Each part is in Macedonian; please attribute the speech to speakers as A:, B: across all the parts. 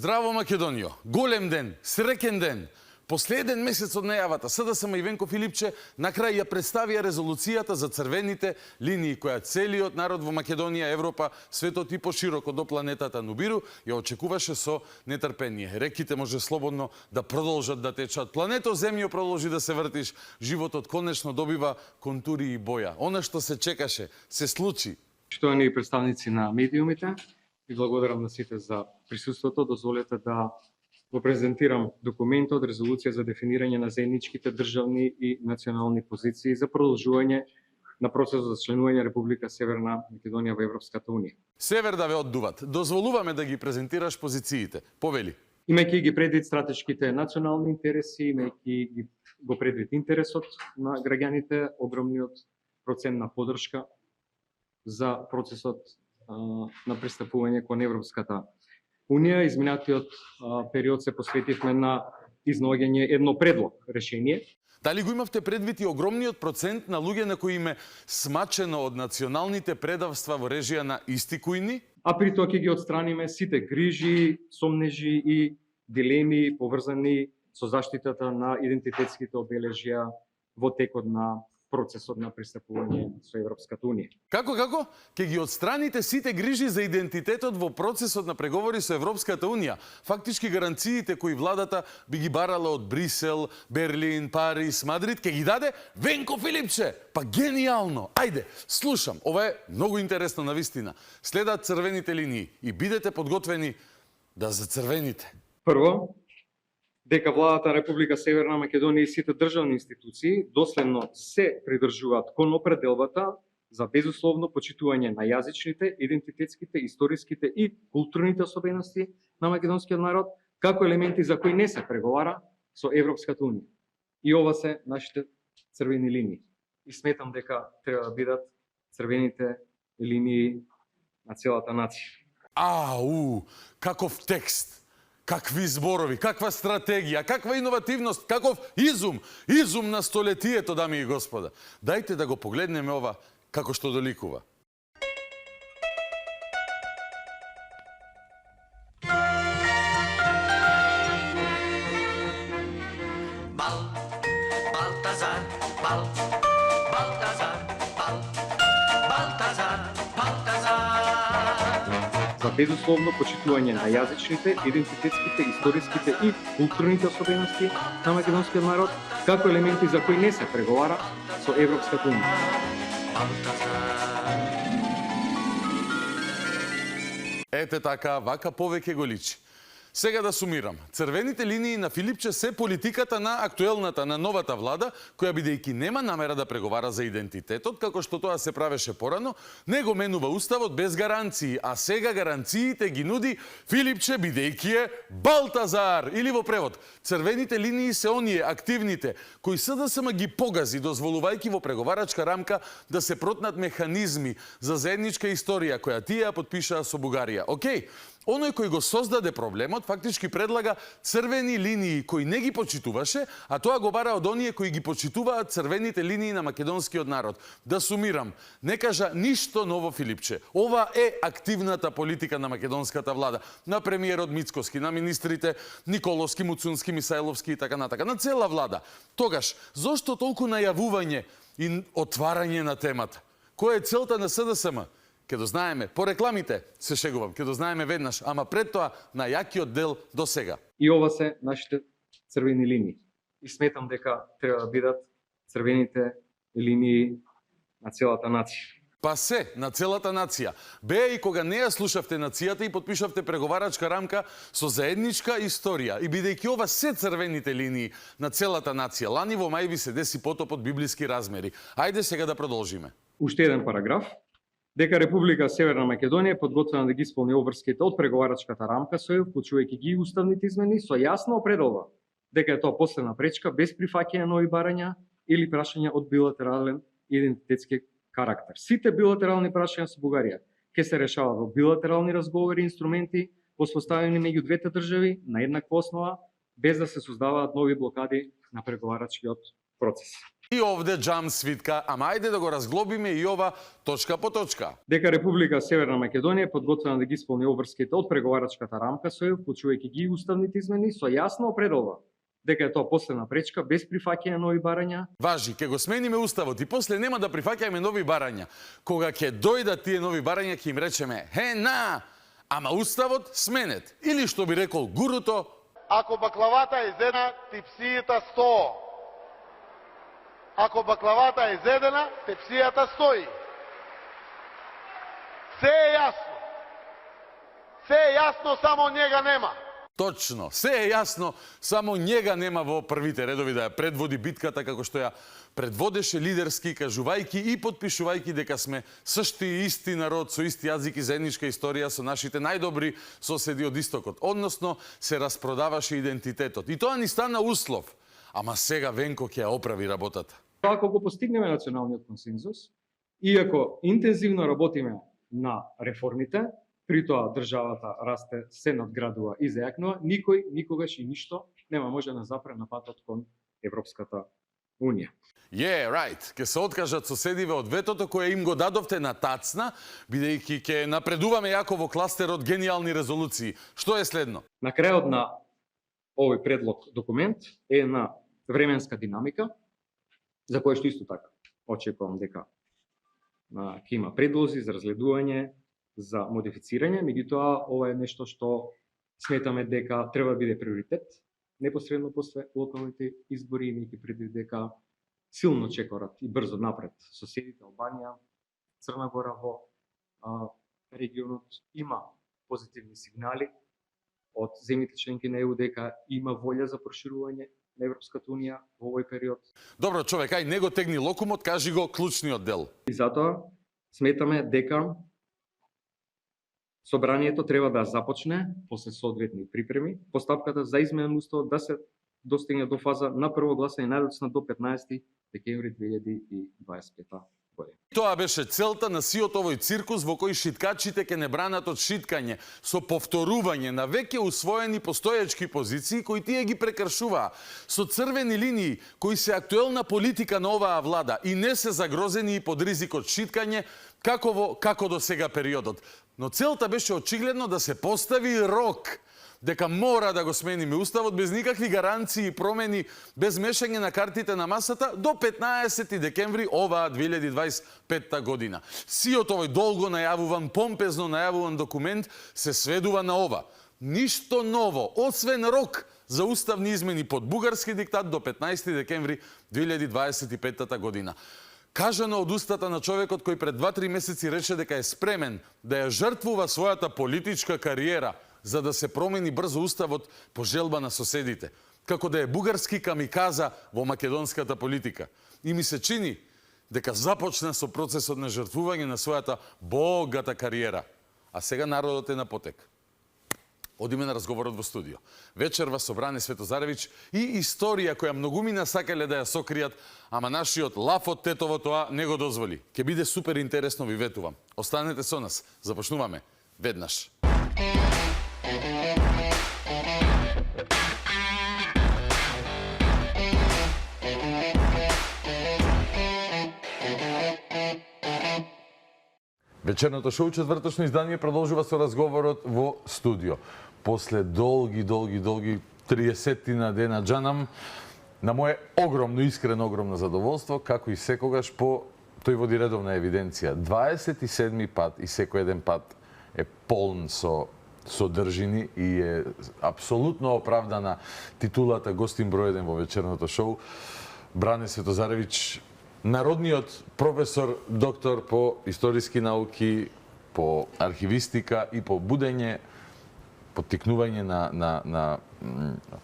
A: Здраво, Македонијо! Голем ден, среќен ден! Последен месец од најавата, СДСМ и Венко Филипче на крај ја представија резолуцијата за црвените линии која целиот народ во Македонија, Европа, светот и пошироко до планетата Нубиру ја очекуваше со нетрпение. Реките може слободно да продолжат да течат. Плането Земјо продолжи да се вртиш, животот конечно добива контури и боја. Она што се чекаше, се случи.
B: Почитувани представници на медиумите, и благодарам на сите за присуството. Дозволете да го презентирам документот, резолуција за дефинирање на заедничките државни и национални позиции за продолжување на процесот за членување Република Северна Македонија во Европската Унија.
A: Север да ве оддуват. Дозволуваме да ги презентираш позициите. Повели.
B: Имајќи ги предвид стратешките национални интереси, имајќи ги го предвид интересот на граѓаните, огромниот процент на поддршка за процесот на пристапување кон Европската Унија. Изминатиот период се посветивме на изнаоѓање едно предлог решение.
A: Дали го имавте предвид и огромниот процент на луѓе на кои им е смачено од националните предавства во режија на исти којни?
B: А при тоа ќе ги отстраниме сите грижи, сомнежи и дилеми поврзани со заштитата на идентитетските обележја во текот на процесот на пристапување со Европската Унија.
A: Како? Ке ги отстраните сите грижи за идентитетот во процесот на преговори со Европската Унија. Фактички гаранциите кои владата би ги барала од Брисел, Берлин, Париз, Мадрид, ке ги даде Венко Филипче. Па гениално! Ајде, слушам. Ова е многу интересно навистина. Следат црвените линии и бидете подготвени да зацрвените.
B: Прво, дека владата на Република Северна Македонија и сите државни институции доследно се придржуваат кон определбата за безусловно почитување на јазичните, идентитетските, историските и културните особености на македонскиот народ, како елементи за кои не се преговара со Европската Унија. И ова се нашите црвени линии. И сметам дека треба да бидат црвените линии на целата нација.
A: Каков текст! Какви зборови, каква стратегија, каква иновативност, каков изум! Изум на столетието, дами и господа. Дајте да го погледнеме ова како што доликува.
B: За безусловно почитување на јазичните, идентитетските, историските и културните особености на македонскиот народ, како елементи за кои не се преговара со Европската Унија.
A: Ете така, вака повеќе го личи. Сега да сумирам. Црвените линии на Филипче се политиката на актуелната, на новата влада, која бидејќи нема намера да преговара за идентитетот, како што тоа се правеше порано, не го менува уставот без гаранции, а сега гаранциите ги нуди Филипче бидејќи е Балтазар, или во превод. Црвените линии се оние активните, кои СДСМ ги погази, дозволувајќи во преговарачка рамка да се протнат механизми за заедничка историја, која тие ја потпишаа со Бугарија. Океј, оној кој го создаде проблемот фактички предлага црвени линии кои не ги почитуваше, а тоа го бара од оние кои ги почитуваат црвените линии на македонскиот народ. Да сумирам, не кажа ништо ново Филипче. Ова е активната политика на македонската влада, на премиерот Мицкоски, на министрите Николовски, Муцунски, Мисајловски и така натака, на цела влада. Тогаш, зошто толку најавување и отварање на темата? Која е целта на СДСМ? Ке дознаеме, по рекламите се шегувам, ке дознаеме веднаш, ама пред тоа на јакиот дел до сега.
B: И ова се нашите црвени линии. И сметам дека треба да бидат црвените линии на целата нација.
A: Па се, на целата нација. Беа и кога не ја слушавте нацијата и потпишавте преговарачка рамка со заедничка историја. И бидејќи ова се црвените линии на целата нација, лани во мај ви се деси потоп од библиски размери. Ајде сега да продолжиме.
B: уште еден параграф, дека Република Северна Македонија е подготвена да ги исполни обврските од преговарачката рамка со ЕУ, вклучувајќи ги и уставните измени, со јасна определба дека е тоа последна пречка без прифаќање нови барања или прашања од билатерален идентитетски карактер. Сите билатерални прашања со Бугарија ќе се решаваат во билатерални разговори и инструменти воспоставени меѓу двете држави на еднаква основа, без да се создаваат нови блокади на преговарачкиот процес.
A: И овде джам свитка, ама ајде да го разглобиме и ова точка по точка.
B: Дека Република Северна Македонија е подготвена да ги исполни обврските од преговарачката рамка со ЕУ, вклучувајќи ги и уставните измени, со јасна определба дека е тоа последна пречка без прифаќање нови барања.
A: Важи, ќе го смениме уставот и после нема да прифаќаме нови барања. Кога ќе дојдат тие нови барања, ќе им речеме: "Хе, на, ама уставот сменет." Или што би рекол гуруто:
C: "Ако баклавата е изедена, тепсијата 100. Ако баклавата е изедена, тепсијата стои." Се е јасно. Се е јасно, само njega нема.
A: Точно, се е јасно, само njega нема во првите редови да ја предводи битката како што ја предводеше лидерски, кажувајќи и подпишувајќи дека сме сшти и исти народ со исти јазик и заедничка историја со нашите најдобри соседи од истокот. Односно, се распродаваше идентитетот. И тоа ни стана услов. Ама сега Венко ќе ја оправи работата.
B: Ако го постигнеме националниот консензус, иако интензивно работиме на реформите, при тоа државата расте, се надградува и зајакнува, никој, никогаш и ништо нема може да запре на патот кон Европската Унија.
A: Right. Ке се откажат соседиве од ветото кое им го дадовте на тацна, бидејќи ќе напредуваме јако во кластерот гениални резолуции. Што е следно?
B: На крајот на овој предлог документ е на временска динамика, за која што исто така очекувам дека ќе има предлози за разгледување, за модифицирање, меѓутоа ова е нешто што сметаме дека треба да биде приоритет непосредно после локалните избори, имајќи предвид дека силно чекорат и брзо напред соседите Албанија, Црна Гора во регионот, има позитивни сигнали од земјите членки на ЕУ дека има волја за проширување на Европската Унија во овој период.
A: Добро, човек, ај не го тегни локумот, кажи го клучниот дел.
B: И затоа сметаме дека Собранието треба да започне, после соодветни припреми, постапката за измена на уставот да се достигне до фаза на прво гласање најдоцна до 15 декември 2025 година.
A: Тоа беше целта на сиот овој циркус во кој шиткачите ќе не бранат од шиткање со повторување на веќе усвоени постојачки позиции кои тие ги прекршуваа, со црвени линии кои се актуелна политика на оваа влада и не се загрозени и под ризик од шиткање како до сега периодот. Но целта беше очигледно да се постави рок дека мора да го смениме уставот без никакви гаранции и промени, без мешање на картите на масата до 15 декември оваа 2025 година. Сиот овој долго најавуван, помпезно најавуван документ се сведува на ова. Ништо ново, освен рок за уставни измени под бугарски диктат до 15 декември 2025 година. Кажано од устата на човекот кој пред 2-3 месеци рече дека е спремен да ја жртвува својата политичка кариера за да се промени брзо уставот по желба на соседите, како да е бугарски камиказа во македонската политика. И ми се чини дека започна со процесот на жртвување на својата богата кариера. А сега народот е на потек. Одиме на разговорот во студио. Вечерва со Бране Светозаревич и историја која многумина сакале да ја сокријат, ама нашиот лаф од тетово тоа не го дозволи. Ке биде супер интересно, ви ветувам. Останете со нас. Започнуваме веднаш. Вечерното шоу, четврточно издание, продолжува со разговорот во студио. После долги 30 дена джанам, на моje огромно, искрено огромно задоволство, како и секогаш тој води редовна евиденција. 27 пат и секој еден пат е полн со содржини и е апсолутно оправдана титулата гостин број 1 во вечерното шоу. Бране Светозаревич, народниот професор, доктор по историски науки, по архивистика и по будење, поттикнување на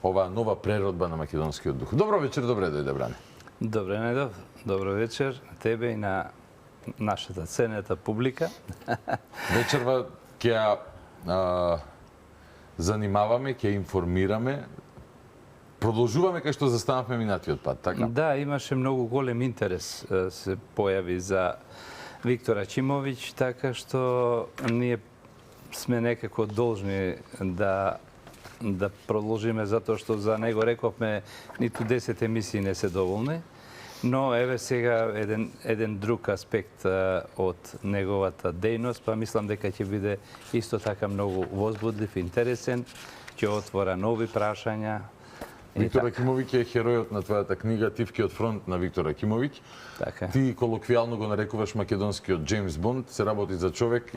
A: оваа нова преродба на македонскиот дух. Добро вечер, добре дојде, Бране.
D: Добре, Недов. Добро вечер на тебе и на нашата ценета публика.
A: Вечерва ќе ја занимаваме, ќе информираме. Продолжуваме кај што застанавме минатиот пат, така?
D: Да, имаше многу голем интерес се појави за Виктор Акимовиќ, така што ние сме некако должни да продолжиме, затоа што за него рековме ниту 10 емисии не се доволни. Но еве сега еден друг аспект од неговата дејност, па мислам дека ќе биде исто така многу возбудлив, интересен, ќе отвора нови прашања.
A: Виктор Акимовиќ е херојот на твојата книга Тивкиот фронт на Виктор Акимовиќ.
D: Така.
A: Ти колоквијално го нарекуваш македонскиот Джеймс Бонд, се работи за човек.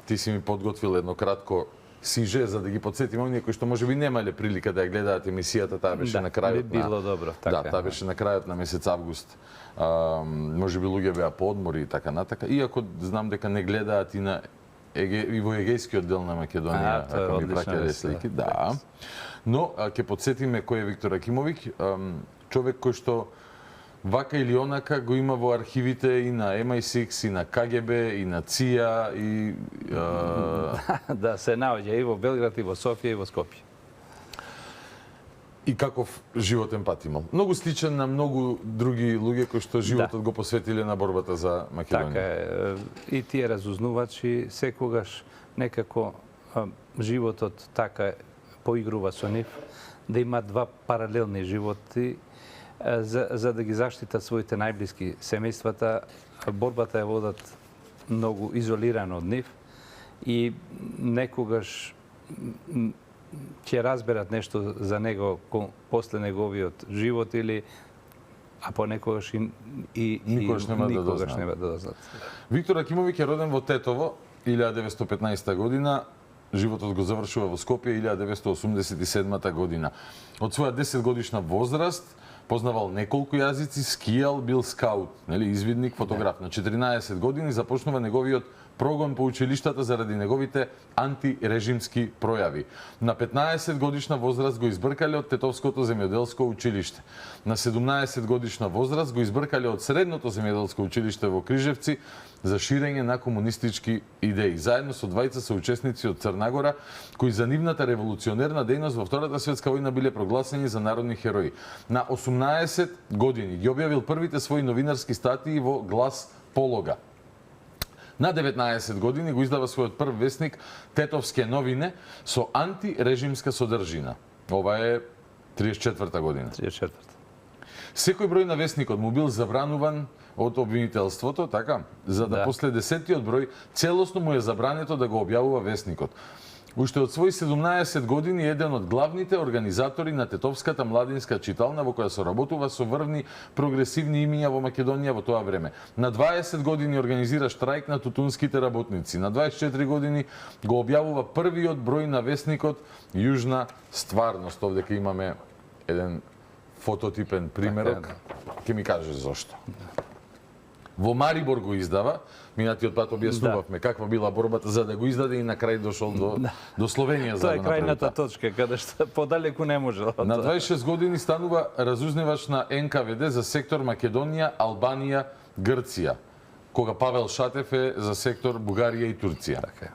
A: Ти си ми подготвил едно кратко сиже за да ги подсетиме оние кои што можеби немале прилика да ја гледаат емисијата, таа беше на крајот
D: би било добро, така.
A: Да, таа беше на крајот на месец август. Можеби луѓе беа по одмори и така натака. Иако знам дека не гледаат и на и во егејскиот дел на Македонија, ако ми праќале слики, да. Но ќе подсетиме кој е Виктор Акимовиќ, човек кој што вака или онака го има во архивите и на MI6, и на КГБ, и на ЦИА, и...
D: Да, се наоѓа и во Белград, и во Софија, и во Скопје.
A: И каков животен пат имал. Многу сличен на многу други луѓе кои што животот го посветиле на борбата за Македонија.
D: Така е. И тие разузнувачи секогаш некако животот така поигрува со нив, да има два паралелни животи, за да ги заштитат своите најблиски семејствата. Борбата ја водат многу изолирано од нив и некогаш ќе разберат нешто за него после неговиот живот или а понекогаш и
A: никогаш нема да
D: дознат.
A: Виктор Акимовиќ е роден во Тетово 1915 година. Животот го завршува во Скопје 1987 година. Од своја 10 годишна возраст познавал неколку јазици, скијал, бил скаут, нели, извидник, фотограф. На 14 години започнува неговиот прогон по училиштата заради неговите антирежимски пројави. На 15 годишна возраст го избркале од Тетовското земјоделско училиште. На 17 годишна возраст го избркале од Средното земјоделско училиште во Крижевци за ширење на комунистички идеи. Заедно со двајца соучесници од Црна Гора, кои за нивната револуционерна дејност во Втората светска војна биле прогласени за народни херои. На 18 години ги објавил првите своји новинарски статии во Глас Полога. На 19 години го издава својот прв весник Тетовске новине со антирежимска содржина. Ова е 34-та година.
D: 34-та.
A: Секој број на весникот му бил забрануван од обвинителството, така, за да после 10-тиот број целосно му е забрането да го објавува весникот. Уште од своји 17 години еден од главните организатори на Тетовската младинска читална во која соработува со врвни прогресивни имиња во Македонија во тоа време. На 20 години организира штрајк на тутунските работници. На 24 години го објавува првиот број на весникот Јужна стварност. Овдека имаме еден фототипен примерок. Ке ми кажеш зошто. Во Марибор го издава, минатиот пат објаснувавме каква била борбата за да го издаде и на крај дошол до Словенија за
D: тоа е крајната точка каде што подалеку не можел.
A: На 26 години станува разузневач на НКВД за сектор Македонија, Албанија, Грција, кога Павел Шатев е за сектор Бугарија и Турција.
D: Така.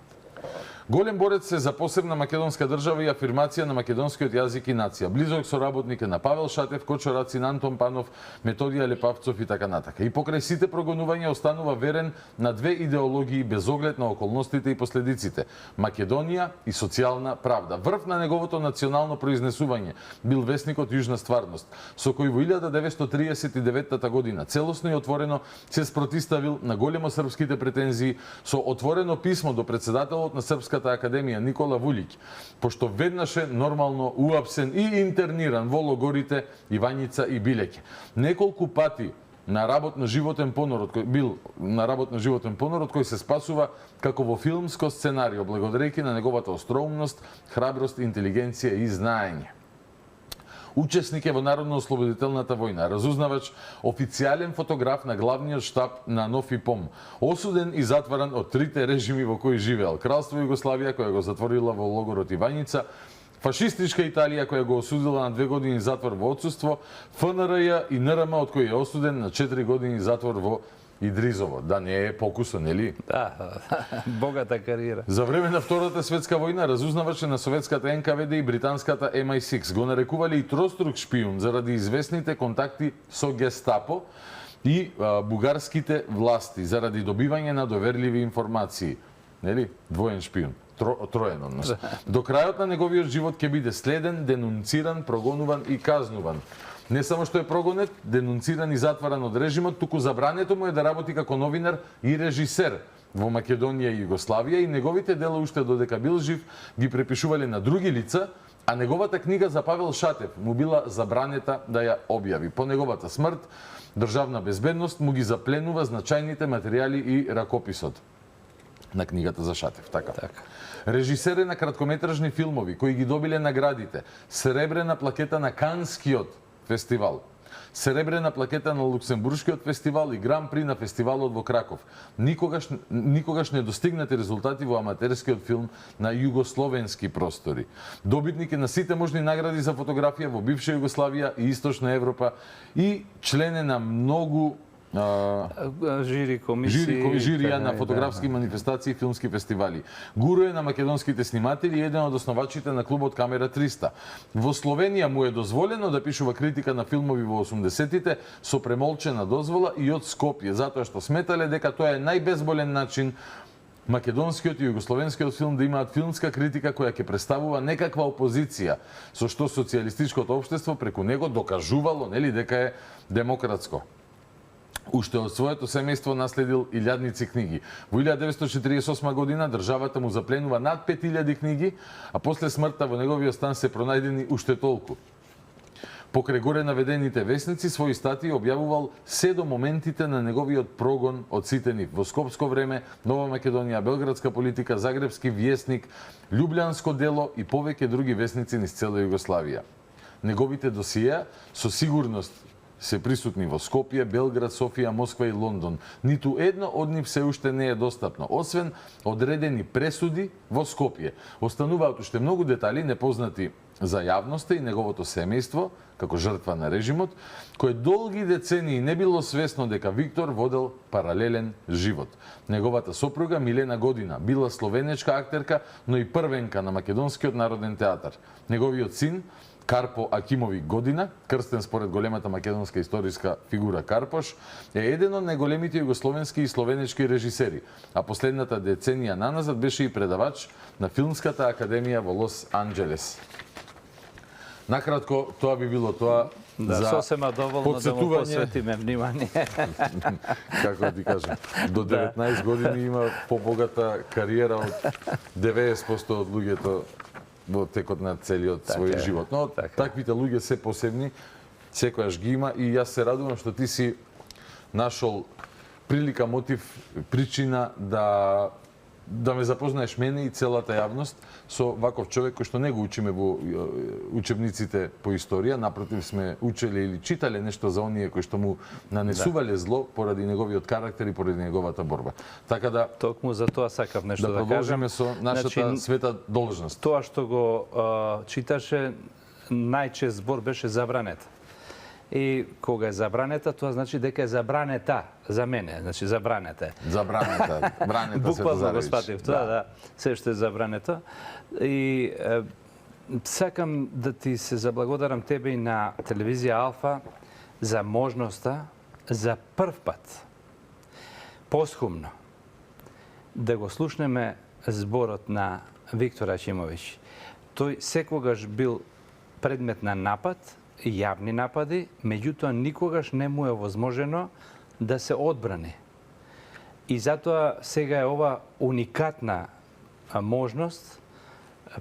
A: Голем борец е за посебна македонска држава и афирмација на македонскиот јазик и нација. Близок соработник е на Павел Шатев, Кочо Рацин, Антон Панов, Методија Лепавцов и така натака. И покрај сите прогонувања останува верен на две идеологии без оглед на околностите и последиците: Македонија и социјална правда. Врв на неговото национално произнесување бил весникот Јужна стварност, со кој во 1939 година целосно и отворено се спротиставил на големо српските претензии со отворено писмо до председателот на Српската академија Никола Вулиќ, пошто веднаш е нормално уапсен и интерниран во логорите Ивањица и Билеќе. Неколку пати на работно животен понород кој се спасува како во филмско сценарио благодарејќи на неговата остроумност, храброст, интелигенција и знаење. Учесник е во Народно-ослободителната војна, разузнавач, официјален фотограф на главниот штаб на НОФИПОМ, осуден и затваран од трите режими во кои живеел: Кралство Југославија, која го затворила во логорот Ивањица, фашистичка Италија, која го осудила на 2 години затвор во отсуство, ФНРЈ и НРМ, од кој е осуден на 4 години затвор во Идризово, да не е покусо, нели?
D: Да, богата кариера.
A: За време на Втората светска војна разузнавачи на советската НКВД и британската MI6 го нарекувале и троstruк шпион заради известните контакти со Гестапо и бугарските власти заради добивање на доверливи информации. Нели? Двоен шпион. Троен однос. До крајот на неговиот живот ќе биде следен, денунциран, прогонуван и казнуван. Не само што е прогонет, денунциран и затваран од режимот, туку забрането му е да работи како новинар и режисер во Македонија и Југославија и неговите дела уште додека бил жив ги препишувале на други лица, а неговата книга за Павел Шатев му била забранета да ја објави. По неговата смрт, Државна безбедност му ги запленува значајните материјали и ракописот на книгата за Шатев, така. Режисер е на краткометражни филмови кои ги добиле наградите: Серебрена плакета на Канскиот фестивал, Серебрена плакета на Луксембуршкиот фестивал и Гран При на фестивалот во Краков. Никогаш не достигнати резултати во аматерскиот филм на југословенски простори. Добитник е на сите можни награди за фотографија во бивша Југославија и Источна Европа и член е на многу
D: жири комисии,
A: жирија на фотографски манифестации и филмски фестивали. Гуру е на македонските сниматели и еден од основачите на клубот Камера 300. Во Словенија му е дозволено да пишува критика на филмови во 80-тите со премолчена дозвола и од Скопје, затоа што сметале дека тоа е најбезболен начин македонскиот и југословенскиот филм да имаат филмска критика која ќе представува некаква опозиција, со што социјалистичкото општество преку него докажувало, нели, дека е демократско. Уште од своето семејство наследил илјадници книги. Во 1948 година државата му запленува над 5000 книги, а после смртта во неговиот стан се пронајдени уште толку. Покрај горе наведените весници, своји статии објавувал се до моментите на неговиот прогон од сите нив. Во Скопско време, Нова Македонија, Белградска политика, Загребски вјесник, Љубљанско дело и повеќе други весници низ цела Југославија. Неговите досиеа со сигурност се присутни во Скопје, Белград, Софија, Москва и Лондон. Ниту едно од нив се уште не е достапно, освен одредени пресуди во Скопје. Остануваат уште многу детали непознати за јавноста и неговото семејство, како жртва на режимот, кој долги децении не било свесно дека Виктор водел паралелен живот. Неговата сопруга Милена Година била словенечка актерка, но и првенка на Македонскиот народен театар. Неговиот син Карпо Акимови Година, крстен според големата македонска историска фигура Карпош, е еден од најголемите југословенски и словенечки режисери, а последната деценија наназад беше и предавач на Филмската академија во Лос Анџелес. Накратко, тоа би било тоа за
D: сосема доволно да му посветиме внимание.
A: Како ти кажам, до 19 години има побогата кариера од 90% од луѓето во текот на целиот свој живот. Но таквите луѓе се посебни, секојаш ги има и јас се радувам што ти си нашол прилика, мотив, причина да ме запознаеш мене и целата јавност со ваков човек кој што не го учиме во учебниците по историја, напротив сме учеле или читале нешто за оние кои што му нанесувале зло поради неговиот карактер и поради неговата борба. Така да
D: токму за тоа сакав нешто да
A: продолжиме со нашата света должност.
D: Тоа што го читаше, најчест збор беше забранета. И кога е забранета, тоа значи дека е забранета за мене, значи забранета.
A: Забранета, бранета се
D: буквално го спатив тоа, да, се што е забрането. И сакам да ти се заблагодарам тебе и на телевизија Алфа за можноста за прв пат посхумно да го слушнеме зборот на Виктор Акимовиќ. Тој секогаш бил предмет на напад, јавни напади, меѓутоа никогаш не му е возможено да се одбрани. И затоа сега е ова уникатна можност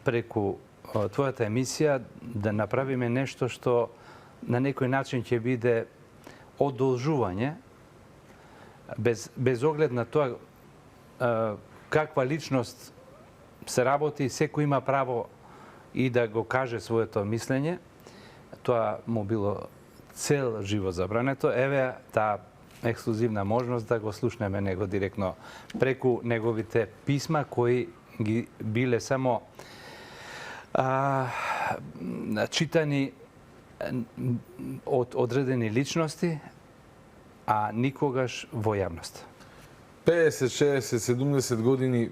D: преку твојата емисија да направиме нешто што на некој начин ќе биде одолжување без оглед на тоа каква личност се работи, секој има право и да го каже своето мислење. Тоа му било цел живот забрането. Еве таа ексклузивна можност да го слушнеме него директно преку неговите писма кои ги биле само читани од одредени личности, а никогаш во јавност.
A: 50, 60, 70 години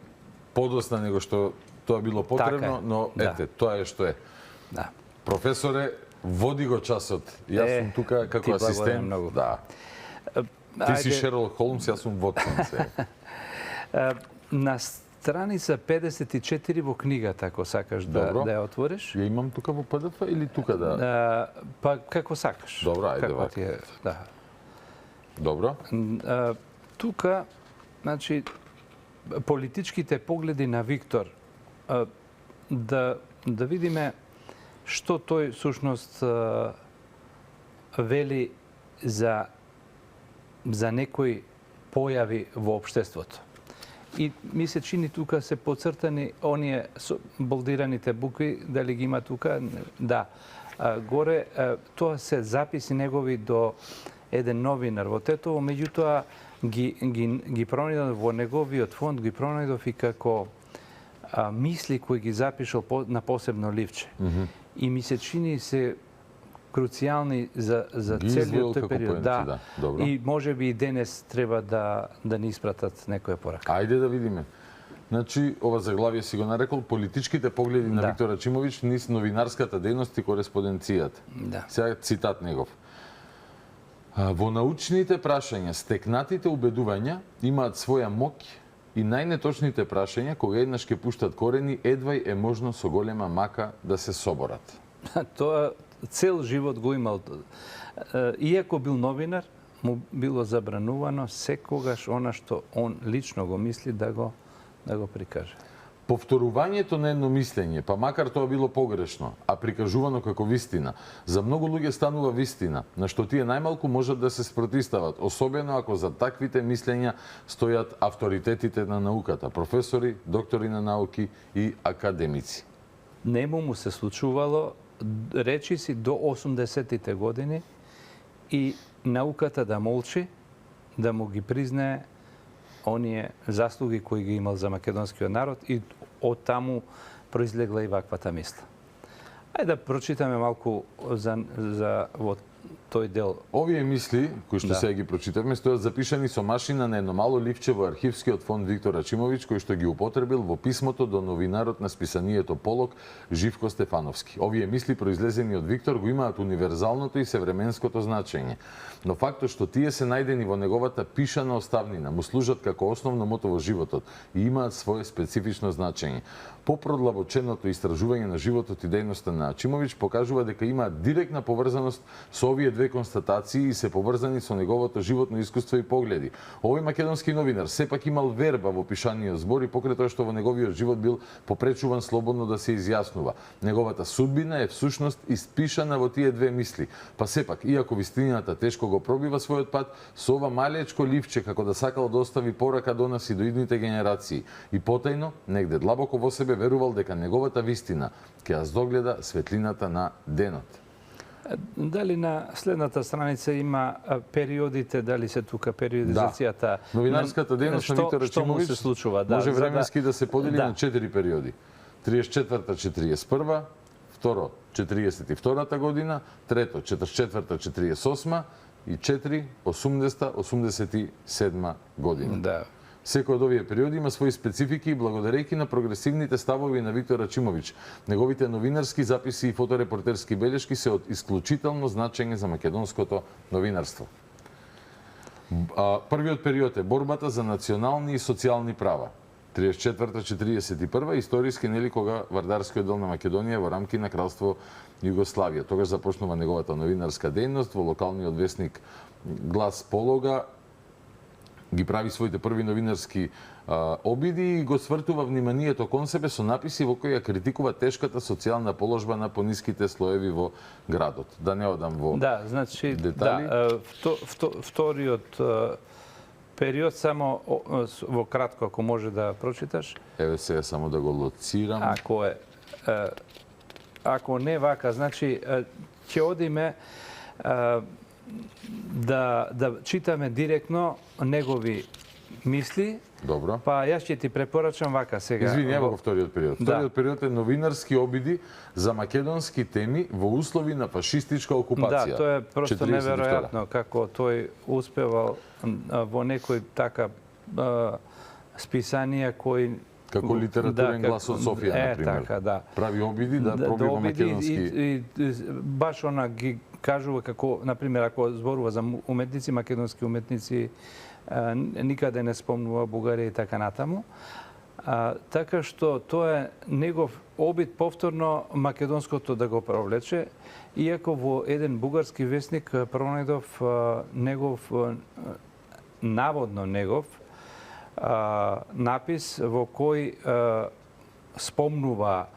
A: подосна него што тоа било потребно,
D: Така е.
A: но
D: Да.
A: ете, тоа е што е.
D: Да.
A: Професоре, води го часот. Јас сум тука
D: ти
A: како
D: благодарам
A: асистент.
D: многу.
A: Да. Ти си Шерлок Холмс, јас сум Вотсон се.
D: На страница 54 во книгата, ако сакаш
A: Добро.
D: да ја отвориш.
A: Ја имам тука во PDF или тука да...
D: Па како сакаш.
A: Добро, ајде
D: Како
A: вака.
D: ти е, да.
A: Добро.
D: Тука, значи, политичките погледи на Виктор, да видиме што тој сушност вели за некои појави во општеството. И ми се чини тука се поцртани оние болдираните букви, дали ги има тука? Да. Горе, тоа се записи негови до еден новинар во Тетово, меѓутоа ги пронајдов во неговиот фонд, ги пронајдов и како мисли кои ги запишал на посебно ливче. И ми се чини се круцијални за целиот тој период.
A: Да. Добро.
D: И може би и денес треба да ни испратат некоја порака.
A: Ајде да видиме. Значи, ова заглавие си го нарекол политичките погледи на
D: Да.
A: Виктор Ачимовиќ низ новинарската дејност и кореспонденцијата.
D: Да.
A: Сега цитат негов. Во научните прашања, стекнатите убедувања имаат своја моќ и најнеточните прашања, кога еднаш ќе пуштат корени, едвај е можно со голема мака да се соборат.
D: Тоа цел живот го имал. Иако бил новинар, му било забранувано секогаш она што он лично го мисли да го прикаже.
A: Повторувањето на едно мислење, па макар тоа било погрешно, а прикажувано како вистина, за многу луѓе станува вистина, на што тие најмалку можат да се спротистават, особено ако за таквите мислења стојат авторитетите на науката, професори, доктори на науки и академици.
D: Нему му се случувало речиси до 80-тите години и науката да молчи, да му ги признае оние заслуги кои ги имал за македонскиот народ и од таму произлегла и ваквата мисла. Ајде да прочитаме малку за во тој дел.
A: Овие мисли, кои што
D: Да.
A: сега ги прочитавме, стојат запишани со машина на едно мало ливче во архивскиот фонд Виктор Ачимовиќ, кој што ги употребил во писмото до новинарот на списанието Полок Живко Стефановски. Овие мисли произлезени од Виктор го имаат универзалното и севременското значење. Но фактот што тие се најдени во неговата пишана оставнина му служат како основно мото во животот и имаат свое специфично значење. Попродлабоченото истражување на животот и дејноста на Ачимовиќ покажува дека имаат директна поврзаност со овие две констатации и се поврзани со неговото животно искуство и погледи. Овој македонски новинар сепак имал верба во пишаниот збор и покрај тоа што во неговиот живот бил попречуван слободно да се изјаснува. Неговата судбина е всушност испишана во тие две мисли. Па сепак, иако вистината тешко го пробива својот пат, со ова малечко ливче како да сакал да остави порака до нас и до идните генерации. И потајно, негде длабоко во себе верувал дека неговата вистина ќе ја здогледа светлината на денот.
D: Дали на следната страница има периодите, дали се тука периодизацијата?
A: Новинарската дејност на Виктор
D: Што му
A: Ачимовиќ
D: се случува? Да,
A: може
D: за
A: временски да се подели
D: Да.
A: на 4 периоди. 34-41, второ 42-та година, трето 44-48 и 4 80-87 година.
D: Да.
A: Секој од овие периоди има своји специфики и благодарејќи на прогресивните ставови на Виктор Ачимовиќ, неговите новинарски записи и фоторепортерски белешки се од исклучително значење за македонското новинарство. Првиот период е борбата за национални и социјални права. 34-41 историски нели кога вардарскиот дел на Македонија во рамки на кралство Југославија. Тогаш започнува неговата новинарска дејност во локалниот весник Глас Полога, ги прави своите први новинарски обиди и го свртува вниманието кон себе со написи во кои ја критикува тешката социјална положба на пониските слоеви во градот. Да не одам во
D: Да, значи,
A: детали.
D: да, вториот период, само во кратко, ако може да прочиташ.
A: Еве сега само да го лоцирам.
D: Ако не вака, значи, ќе одиме да читаме директно негови мисли,
A: Добро.
D: па јас ќе ти препорачам вака сега.
A: Извини, ево го вториот период.
D: Да.
A: Вториот период е новинарски обиди за македонски теми во услови на фашистичка окупација.
D: Да, тоа е просто
A: 42.
D: неверојатно како тој успевал во некој така списанија кои
A: Како литературен глас од Софија, например.
D: Така, да.
A: Прави обиди да пробива македонски.
D: И баш она ги кажува како, например, ако зборува за уметници, македонски уметници, никаде не спомнува Бугарија и така натаму. Така што тоа е негов обид повторно македонското да го провлече, иако во еден бугарски весник пронајдов негов, наводно негов, напис во кој спомнува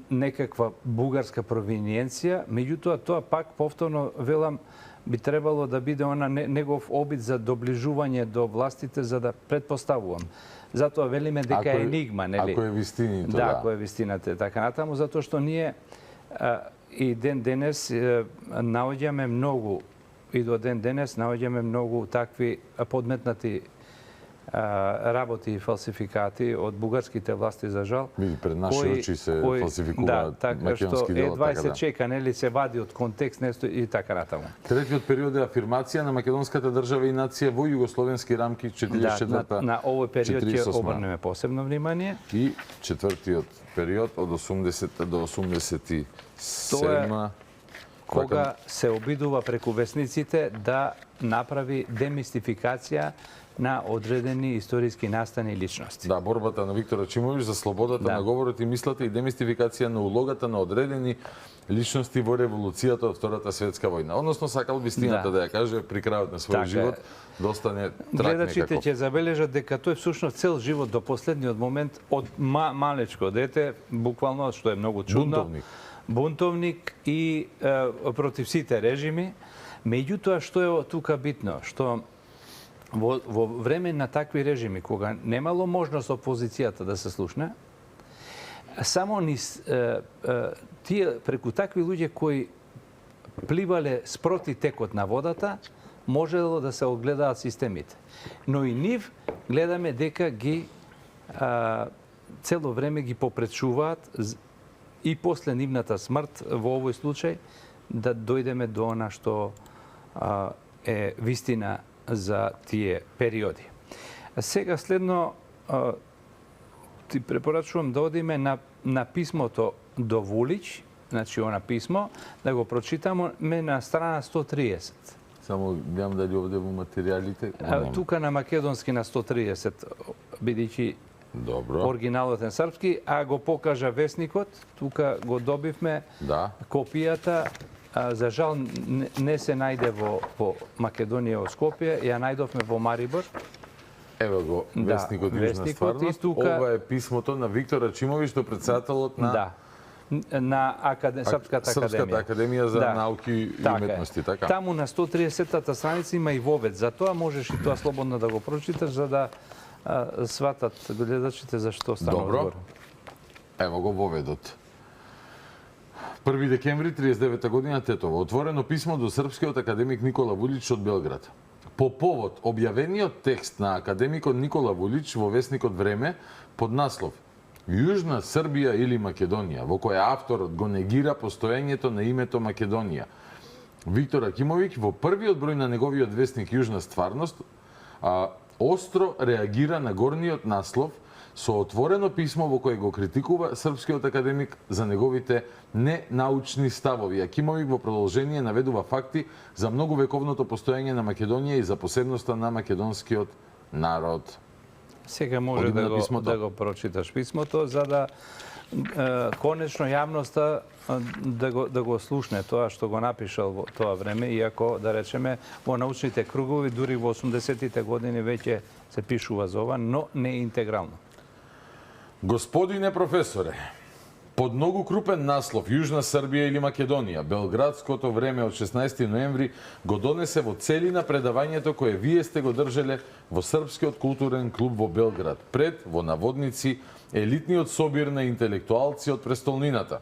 D: некаква бугарска провиниенција, меѓутоа тоа пак повторно велам би требало да биде она негов обид за доближување до властите за да предпоставувам. Затоа велиме дека е енигма, нели?
A: Ако е вистинито,
D: да. Ако е вистината, така натаму, затоа што ние и ден денес наоѓаме многу, и до ден денес наоѓаме многу такви подметнати работи и фалсификати од бугарските власти, за жал.
A: Пред наши очи се фалсификуваат македонски дела.
D: Така што едва се чека, нели, се вади од контекст нешто и така натаму.
A: Третиот период е афирмација на македонската држава и нација во југословенски рамки 44-та.
D: На овој период ќе обрнеме посебно внимание.
A: И четвртиот период од 80 до 87
D: кога се обидува преку весниците да направи демистификација на одредени историски настани личности.
A: Да, борбата на Виктор Ачимовиќ за слободата на говорот и мислата и демистификација на улогата на одредени личности во револуцијата од Втората светска војна. Односно сакал вистината да ја каже при крајот на својот живот, да остане трак некако.
D: Гледачите ќе забележат дека тој всушност цел живот до последниот момент од малечко дете, буквално, што е многу чудно, бунтовник и против сите режими. Меѓутоа, што е тука битно, што во време на такви режими, кога немало можност опозицијата да се слушне, само тие преку такви луѓе кои пливале спроти текот на водата, можело да се огледаат системите. Но и нив гледаме дека ги цело време ги попречуваат и после нивната смрт во овој случај да дојдеме до она што е вистина за тие периоди. Сега следно ти препорачувам да одиме на писмото до Вулич, значи она писмо, да го прочитаме на страна 130.
A: Само гледам дали овде во материјалите.
D: Тука на македонски на 130, бидејќи
A: добро,
D: оригиналот е српски, а го покажа весникот, тука го добивме копијата. За жал не се најде во Македонија, во Скопје, ја најдовме во Марибор.
A: Ево го, вестникот Јужна стварност. Ова е писмото на Виктор Ачимовиќ, што председателот на
D: Српската
A: академија за науки и уметности, така.
D: Таму на 130-та страница има и вовед, затоа можеш и тоа слободно да го прочиташ за да сватат гледачите за што станува збор.
A: Ево го воведот. 1 декември 39 година Тетово. Отворено писмо до српскиот академик Никола Вулич од Белград. По повод објавениот текст на академикот Никола Вулич во весникот Време под наслов Јужна Србија или Македонија, во која авторот го негира постоењето на името Македонија. Виктор Акимовиќ во првиот број на неговиот весник Јужна стварност остро реагира на горниот наслов со отворено писмо во кое го критикува српскиот академик за неговите ненаучни ставови. Акимовиќ во продолжение наведува факти за многувековното постоење на Македонија и за посебноста на македонскиот народ.
D: Сега може да го прочиташ писмото, за да конечно јавноста да го слушне тоа што го напишал во тоа време, иако, да речеме, во научните кругови, дури во 80-тите години веќе се пишува за ова, но не интегрално.
A: Господине професоре, под многу крупен наслов Јужна Србија или Македонија, Белградското време од 16 ноември го донесе во целина предавањето кое вие сте го држеле во Српскиот културен клуб во Белград, пред, во наводници, елитниот собир на интелектуалци од престолнината.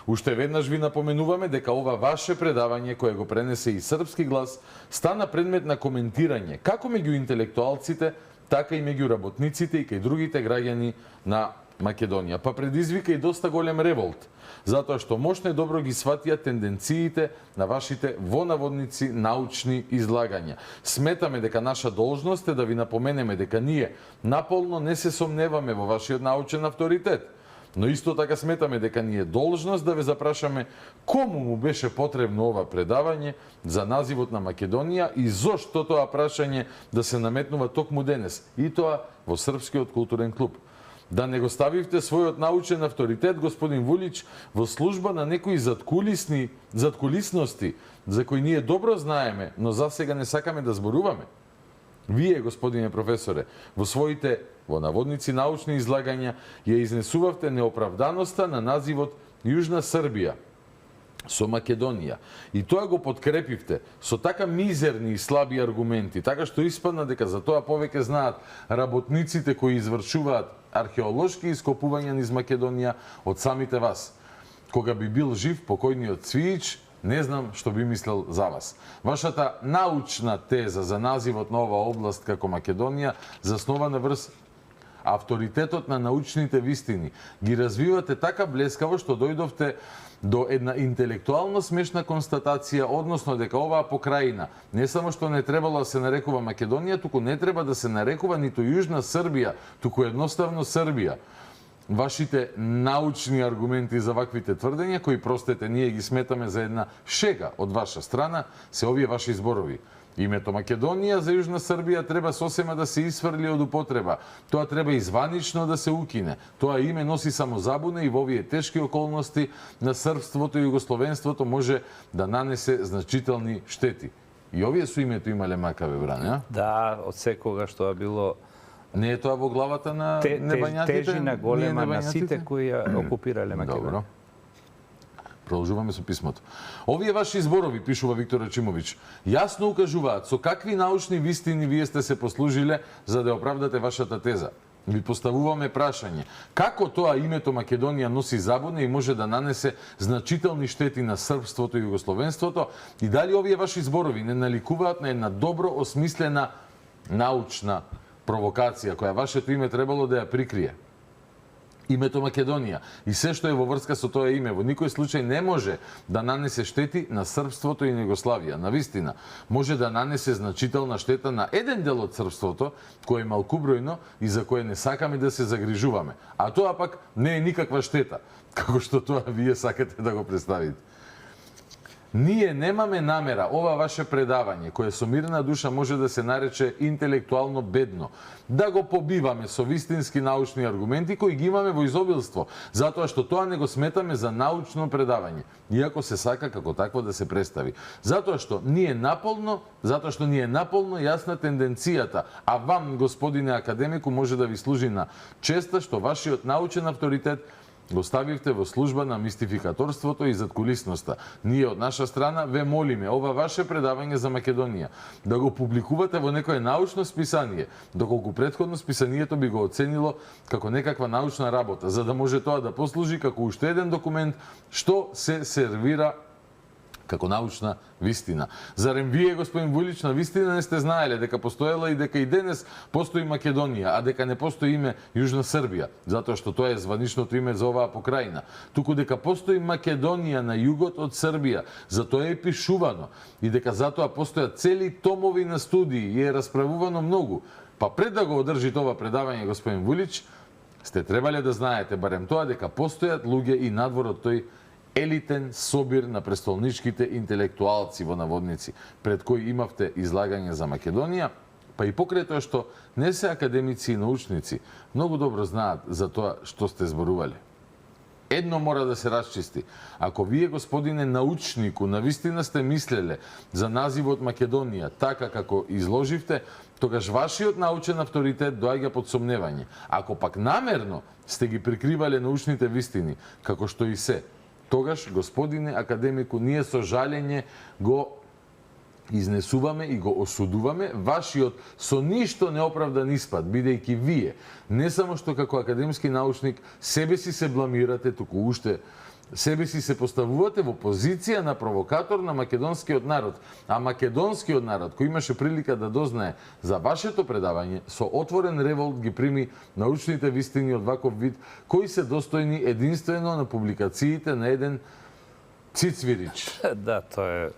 A: Уште веднаш ви напоменуваме дека ова ваше предавање, кое го пренесе и Српски глас, стана предмет на коментирање, како меѓу интелектуалците, така и меѓу работниците и кај другите граѓани на Македонија. Па предизвика и доста голем револт, затоа што мощно и добро ги сватија тенденциите на вашите во наводници научни излагања. Сметаме дека наша должност е да ви напоменеме дека ние наполно не се сомневаме во вашиот научен авторитет, но исто така сметаме дека ни е должност да ве запрашаме кому му беше потребно ова предавање за називот на Македонија и зошто тоа прашање да се наметнува токму денес, и тоа во Српскиот културен клуб. Да не го ставивте својот научен авторитет, господин Вулич, во служба на некои заткулисности, за кои ние добро знаеме, но за сега не сакаме да зборуваме. Вие, господине професоре, во своите, во наводници, научни излагања, ја изнесувавте неоправданоста на називот Јужна Србија со Македонија. И тоа го подкрепивте со така мизерни и слаби аргументи, така што испадна дека за тоа повеќе знаат работниците кои извршуваат археолошки ископувања низ Македонија од самите вас. Кога би бил жив покојниот Цвиич, не знам што би мислел за вас. Вашата научна теза за називот на оваа област како Македонија заснована врз авторитетот на научните вистини. Ги развивате така блескаво што дојдовте до една интелектуално смешна констатација, односно дека оваа покрајина не само што не требало да се нарекува Македонија, туку не треба да се нарекува ниту Јужна Србија, туку едноставно Србија. Вашите научни аргументи за ваквите тврдења, кои простете ние ги сметаме за една шега од ваша страна, се овие ваши зборови. Името Македонија за Јужна Србија треба сосема да се исфрли од употреба. Тоа треба изванично да се укине. Тоа име носи само забуна и во овие тешки околности на српството и југословенството може да нанесе значителни штети. И овие со името имале макаве, бране, а?
D: Да, од секогаш тоа било
A: Не е тоа во главата на небањатите?
D: Тежина голема на сите кои ја окупирале Македонија.
A: Добро. Продолжуваме со писмото. Овие ваши зборови, пишува Виктор Рачимович, јасно укажуваат со какви научни вистини вие сте се послужиле за да оправдате вашата теза. Ви поставуваме прашање. Како тоа името Македонија носи забуна и може да нанесе значителни штети на српството и југословенството, и дали овие ваши зборови не наликуваат на една добро осмислена научна провокација која вашето име требало да ја прикрие? Името Македонија и се што е во врска со тоа име во никој случај не може да нанесе штети на српството и на Југославија. Навистина, може да нанесе значителна штета на еден дел од српството, кој е малкубројно и за кое не сакаме да се загрижуваме. А тоа пак не е никаква штета, како што тоа вие сакате да го представите. Ние немаме намера ова ваше предавање, кое со мирна душа може да се нарече интелектуално бедно, да го побиваме со вистински научни аргументи кои ги имаме во изобилство, затоа што тоа не го сметаме за научно предавање, иако се сака како такво да се представи. Затоа што ни е наполно јасна тенденцијата, а вам, господине академику, може да ви служи на честа што вашиот научен авторитет го ставивте во служба на мистификаторството и заткулисноста. Ние од наша страна ве молиме ова ваше предавање за Македонија да го публикувате во некое научно списание, доколку претходно списанието би го оценило како некаква научна работа, за да може тоа да послужи како уште еден документ што се сервира како научна вистина. Зарем вие, господин Вулич, на вистина не сте знаеле дека постоела и дека и денес постои Македонија, а дека не постои име Јужна Србија, затоа што тоа е званичното име за оваа покрајна, туку дека постои Македонија на југот од Србија, за тоа е пишувано и дека затоа постојат цели томови на студии и е расправувано многу. Па пред да го одржите ова предавање, господин Вулич, сте требале да знаете барем тоа дека постојат луѓе и надвор од тој елитен собир на престолничките интелектуалци во наводници, пред кои имавте излагање за Македонија, па и покрај тоа што не се академици и научници, многу добро знаат за тоа што сте зборувале. Едно мора да се расчисти. Ако вие, господине научнику, навистина сте мислеле за називот Македонија така како изложивте, тогаш вашиот научен авторитет доаѓа под сомневање. Ако пак намерно сте ги прикривале научните вистини, како што и се, тогаш, господине академику, ние со жалење го изнесуваме и го осудуваме вашиот со ништо неоправдан испад, бидејќи вие не само што како академски научник себе си се бламирате, туку уште себе си се поставувате во позиција на провокатор на македонскиот народ. А македонскиот народ, кој имаше прилика да дознае за вашето предавање, со отворен револт ги прими научните вистини од ваков вид, кои се достојни единствено на публикациите на еден Цицвирич.
D: Да, тоа е...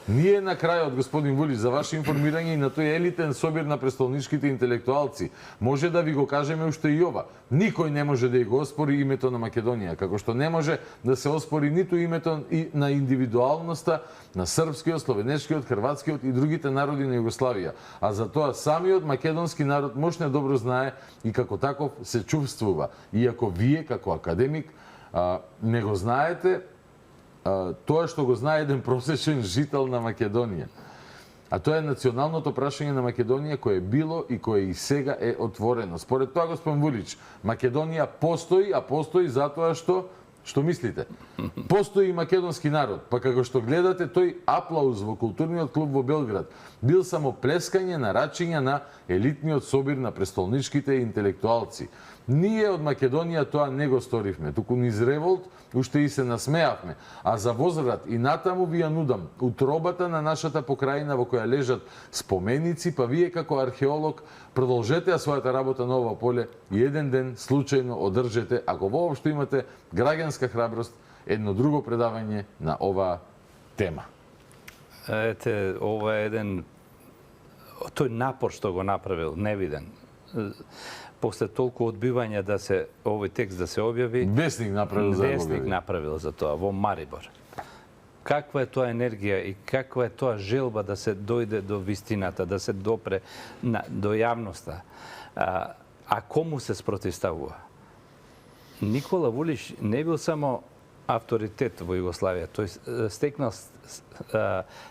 A: Ние на крајот, господин Вулич, за ваше информирање и на тој елитен собир на престолничките интелектуалци, може да ви го кажеме уште и ова. Никој не може да го оспори името на Македонија, како што не може да се оспори ниту името и на индивидуалноста на српскиот, словенечкиот, хрватскиот и другите народи на Југославија. А за тоа самиот македонски народ мощно добро знае и како таков се чувствува. Иако вие, како академик, не го знаете, тоа што го знае еден просечен жител на Македонија. А тоа е националното прашање на Македонија кое е било и кое и сега е отворено. Според тоа, господин Вулич, Македонија постои, а постои затоа што мислите? Постои и македонски народ, па како што гледате, тој аплауз во културниот клуб во Белград бил само плескање на рачиња на елитниот собир на престолничките интелектуалци. Ние од Македонија тоа не го сторивме, туку низ револт уште и се насмеавме. А за возврат и натаму ви ја нудам утробата на нашата покрајина во која лежат споменици, па вие како археолог продолжете својата работа на ова поле и еден ден случајно одржете, ако воопшто имате граѓанска храброст, едно друго предавање на оваа тема.
D: Ете, ова е еден... Тој напор што го направил, невиден. После толку одбивања да се овој текст да се објави,
A: Весник направил за
D: Весник направил за тоа во Марибор. Каква е тоа енергија и каква е тоа желба да се дојде до вистината, да се допре до јавноста. А кому се спротивставува? Никола Вулич не бил само авторитет во Југославија, тој стекнал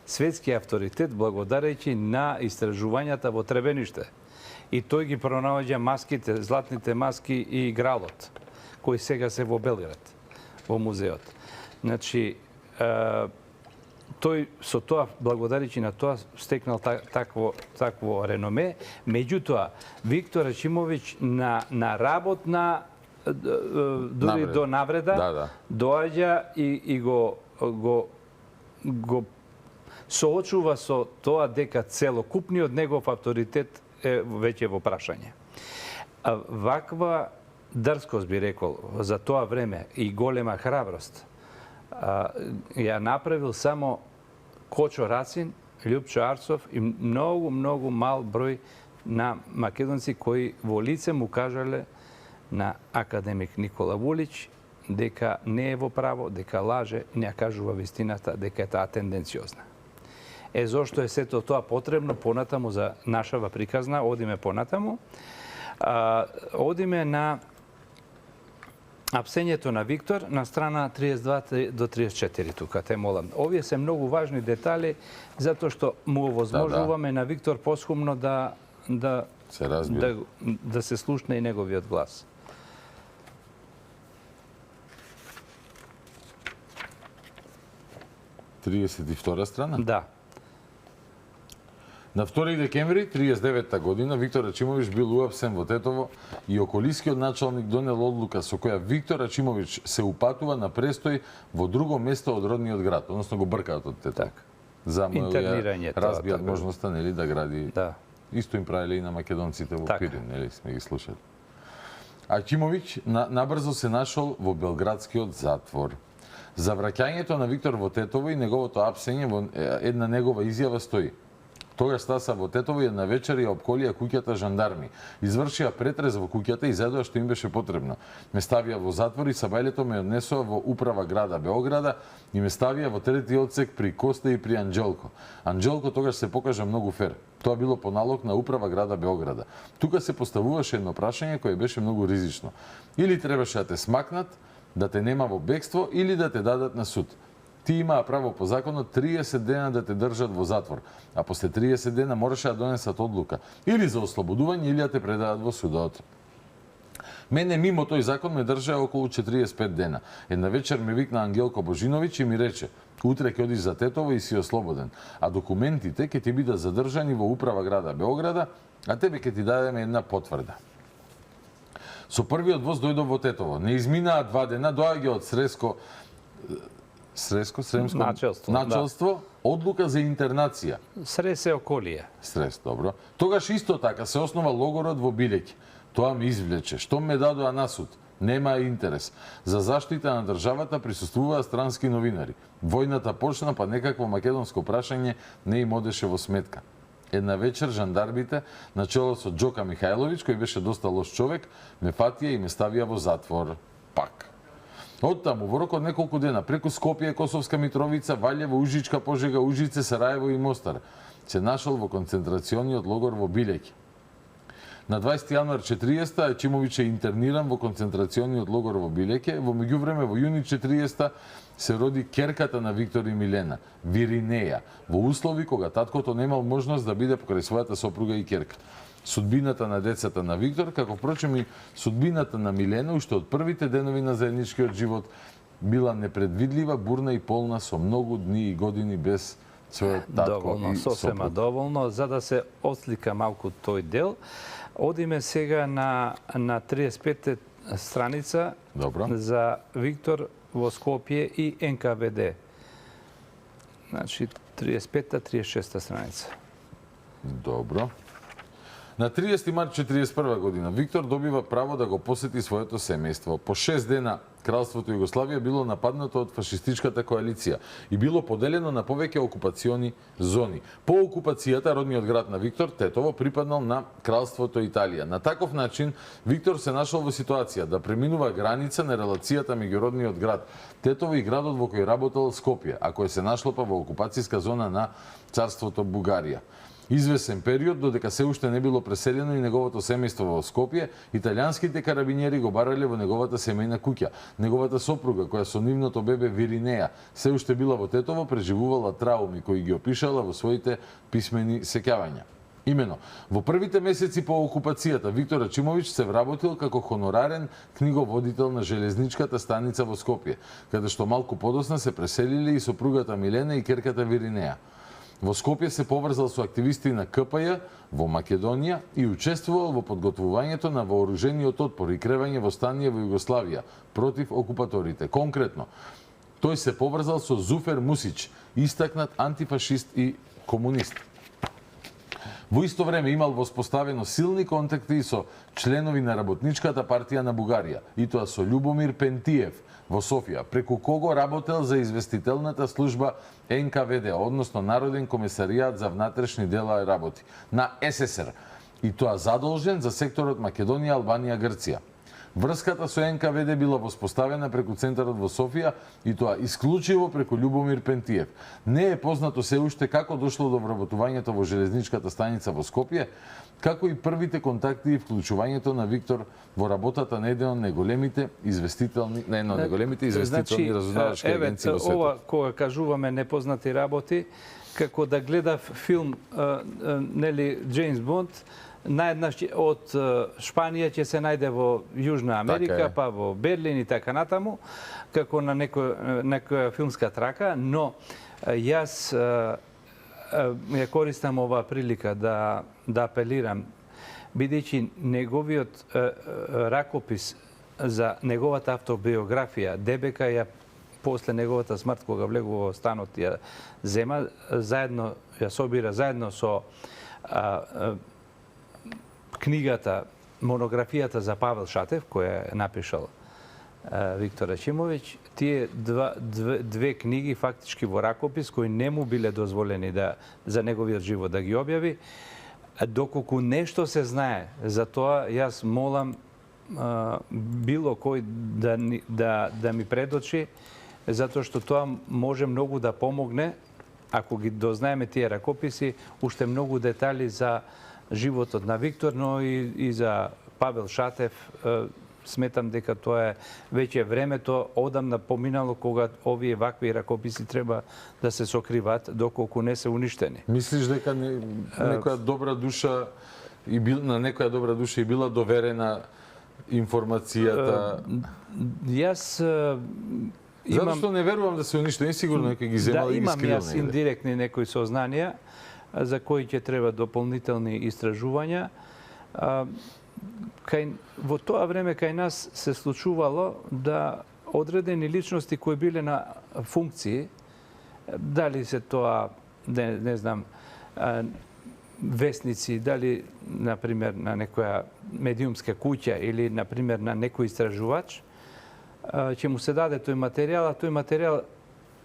D: светски авторитет благодарејќи на истражувањата во Требениште. И тој ги пронаоѓа маските, златните маски и гралот, кои сега се во Белград, во музеот. Значи, тој со тоа, благодарејќи на тоа, стекнал такво реноме. Меѓутоа, Виктор Ачимовиќ на работна, дури до навреда, доаѓа и го соочува со тоа дека целокупниот негов авторитет е веќе во прашање. Ваква дрскост, би рекол, за тоа време и голема храброст ја направил само Кочо Рацин, Љупчо Арцов и многу мал број на македонци кои во лице му кажале на академик Никола Вулич дека не е во право, дека лаже, не ја кажува вистината, дека е таа тенденциозна. Зошто е сето тоа потребно понатаму за нашава приказна, одиме понатаму. Одиме на апсењето на Виктор на страна 32 до 34 тука, те молам. Овие се многу важни детали, затоа што му овозможуваме на Виктор посхумно да се слушне и неговиот глас.
A: Втора страна?
D: Да.
A: На 2 декември 1939 година Виктор Ачимовиќ бил уапсен во Тетово и околискиот началник донел одлука со која Виктор Ачимовиќ се упатува на престој во друго место од родниот град, односно го бркаат од Тетово. За
D: интернирање тоа.
A: Разбијат можноста, нели, да гради.
D: Да.
A: Исто им правеле и на македонците во Пирин, нели, сме ги слушали. Ачимовиќ набрзо се нашол во белградскиот затвор. За враќањето на Виктор во Тетово и неговото апсење во една негова изјава стои: тогаш стаса во Тетово и една вечер ја опколија куќата жандарми. Извршија претрез во куќата и зедоа што им беше потребно. Ме ставија во затвор и сабајлето ме однесоа во управа града Београда и ме ставија во трети одсек при Коста и при Анџелко. Анџелко тогаш се покажа многу фер. Тоа било по налог на управа града Београда. Тука се поставуваше едно прашање кое беше многу ризично. Или требаше да те смакнат, да те нема во бегство, или да те дадат на суд. Ти имаа право по законот 30 дена да те држат во затвор, а после 30 дена мораше да донесат одлука или за ослободување или да те предадат во судот. Мене мимо тој закон ме држаа околу 45 дена. Една вечер ме викна Ангелко Божиновиќ и ми рече: утре ќе одиш за Тетово и си ослободен, а документите ќе ти бидат задржани во управа града Београда, а тебе ќе ти дадеме една потврда. Со првиот воз дојдов во Тетово. Не изминаа 2 дена, доаѓа од Среско Сремско
D: Начелство,
A: одлука за интернација.
D: Срес е околие.
A: Срес, добро. Тогаш исто така се основа логорот во Билеќ. Тоа ме извлече. Што ме дадоа на суд? Нема интерес. За заштита на државата присуствуваа странски новинари. Војната почна, па некакво македонско прашање не им одеше во сметка. Една вечер жандармите, на чело со Џока Михајловиќ, кој беше доста лош човек, ме фатија и ме ставија во затвор. Пак. Од таму, во рок од неколку дена, преку Скопје, Косовска Митровица, Валјево, Ужичка, Пожега, Ужице, Сараево и Мостар, се нашол во концентрацијниот логор во Билеќ. На 20 јануар 40-та Ачимовиќ е интерниран во концентрацијниот логор во Билеќе. Во меѓувреме, во јуни 40-та се роди керката на Виктор и Милена, Виринеја, во услови кога таткото немал можност да биде покрај својата сопруга и керка. Судбината на децата на Виктор, како впрочем и судбината на Милена, уште од првите денови на заедничкиот живот, била непредвидлива, бурна и полна со многу дни и години без својот татко
D: Доволно,
A: и
D: сосема
A: сопруг.
D: доволно. За да се ослика малку тој дел, одиме сега на 35 страница
A: Добро.
D: за Виктор во Скопје и НКВД. Значи, 35-та, 36-та страница.
A: Добро. На 30 март 41 година Виктор добива право да го посети своето семејство. По 6 дена Кралството Југославија било нападнато од фашистичката коалиција и било поделено на повеќе окупациони зони. По окупацијата родниот град на Виктор, Тетово, припаднал на Кралството Италија. На таков начин Виктор се нашол во ситуација да преминува граница на релацијата меѓу родниот град Тетово и градот во кој работел Скопје, а кој се нашло па во окупацијска зона на Царството Бугарија. Извесен период, додека се уште не било преселено и неговото семејство во Скопје, италијанските карабинери го барале во неговата семејна куќа. Неговата сопруга, која со нивното бебе Виринеја се уште била во Тетово, преживувала трауми кои ги опишала во своите писмени сеќавања. Имено, во првите месеци по окупацијата Виктор Ачимовиќ се вработил како хонорарен книговодител на железничката станица во Скопје, каде што малку подосна се преселиле и сопругата Милена и керката Виринеја. Во Скопје се поврзал со активисти на КПЈ во Македонија и учествувал во подготвувањето на вооружениот отпор и кревање востание во Југославија против окупаторите. Конкретно, тој се поврзал со Зуфер Мусич, истакнат антифашист и комунист. Во исто време имал воспоставено силни контакти со членови на Работничката партија на Бугарија, и тоа со Љубомир Пентиев во Софија, преку кого работел за известителната служба НКВД, односно Народен комесаријат за внатрешни дела и работи, на СССР, и тоа задолжен за секторот Македонија, Албанија, Грција. Врската со НКВД била воспоставена преку центарот во Софија и тоа исклучиво преку Љубомир Пентиев. Не е познато се уште како дошло до вработувањето во железничката станица во Скопје, како и првите контакти и вклучувањето на Виктор во работата на една од најголемите известителни разузнавачки агенции во светот.
D: Ова кога кажуваме непознати работи, како да гледав филм нели Джеймс Бонд, наеднаш од Шпанија ќе се најде во Јужна Америка, па во Берлин и така натаму, како на некоја филмска трака, но јас ја користам оваа прилика да апелирам, бидејќи неговиот ракопис за неговата автобиографија, ДБК ја после неговата смрт, кога влегува во станот, ја зема, заедно, ја собира заедно со книгата, монографијата за Павел Шатев, која е напишал Виктор Ачимовиќ, тие две книги фактички во ракопис, кои не му биле дозволени за неговиот живот да ги објави, доколку нешто се знае за тоа, јас молам било кој да ми предочи, затоа што тоа може многу да помогне, ако ги дознаеме тие ракописи, уште многу детали за животот на Виктор, но и за Павел Шатев. Сметам дека тоа е веќе времето одамна поминало кога овие вакви ракописи треба да се сокриват доколку не се уништени.
A: Мислиш дека некоја добра душа и на некоја добра душа и била доверена информацијата?
D: Јас
A: Затоа што не верувам да се уништени, сигурно некој ги земал и ги скрил.
D: Да, имам јас индиректни некои сознанија за кои ќе треба дополнителни истражувања. Во тоа време кај нас се случувало да одредени личности кои биле на функции, дали се тоа, не знам, весници, дали, например, на некоја медиумска куќа или, например, на некој истражувач, ќе му се даде тој материјал, а тој материјал,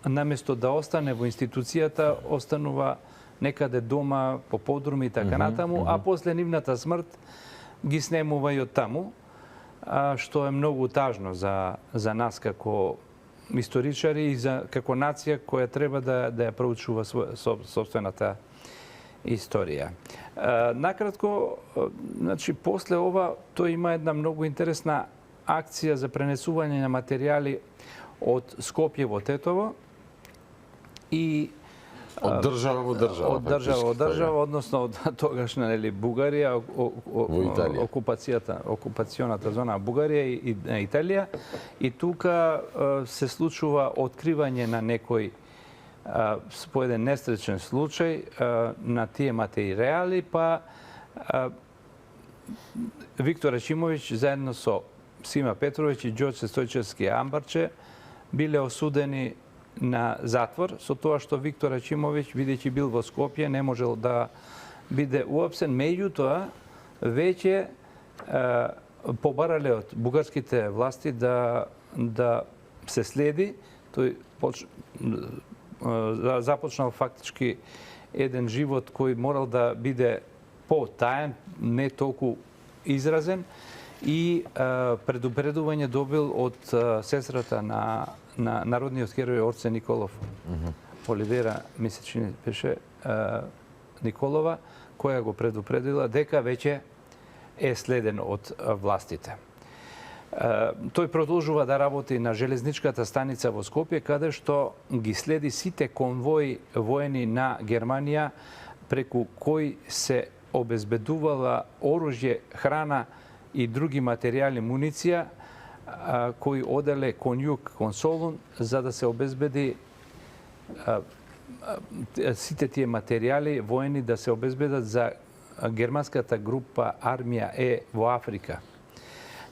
D: наместо да остане во институцијата, останува некаде дома, по подруми и така натаму, а после нивната смрт ги снемува и од таму, што е многу тажно за нас како историчари и како нација која треба да ја проучува собствената историја. Накратко, значи, после ова, тој има една многу интересна акција за пренесување на материјали од Скопје во Тетово и
E: од држава во држава.
D: Од држава во држава, односно од тогашна Бугарија, окупацијоната зона Бугарија и Италија. И тука се случува откривање на некој по еден несреќен случај на тие материјали, па Виктор Ачимовиќ заедно со Сима Петровиќ и Ѓорđe Стојчевски Амбарче биле осудени на затвор, со тоа што Виктор Ачимовиќ, бидејќи бил во Скопје, не можел да биде уапсен. Меѓутоа, веќе побарале од бугарските власти да се следи. Тој започнал фактички еден живот кој морал да биде потаен, не толку изразен, и предупредување добил од сестрата на народниот херој Орце Николов. Оливера, мисля, че беше Николова, која го предупредила дека веќе е следен од властите. Тој продолжува да работи на железничката станица во Скопје, каде што ги следи сите конвои воени на Германија, преку кои се обезбедувала оружје, храна и други материјали, муниција, кои оделе кон југ, кон Солун, за да се обезбеди сите тие материјали воени да се обезбедат за германската група армија Е во Африка.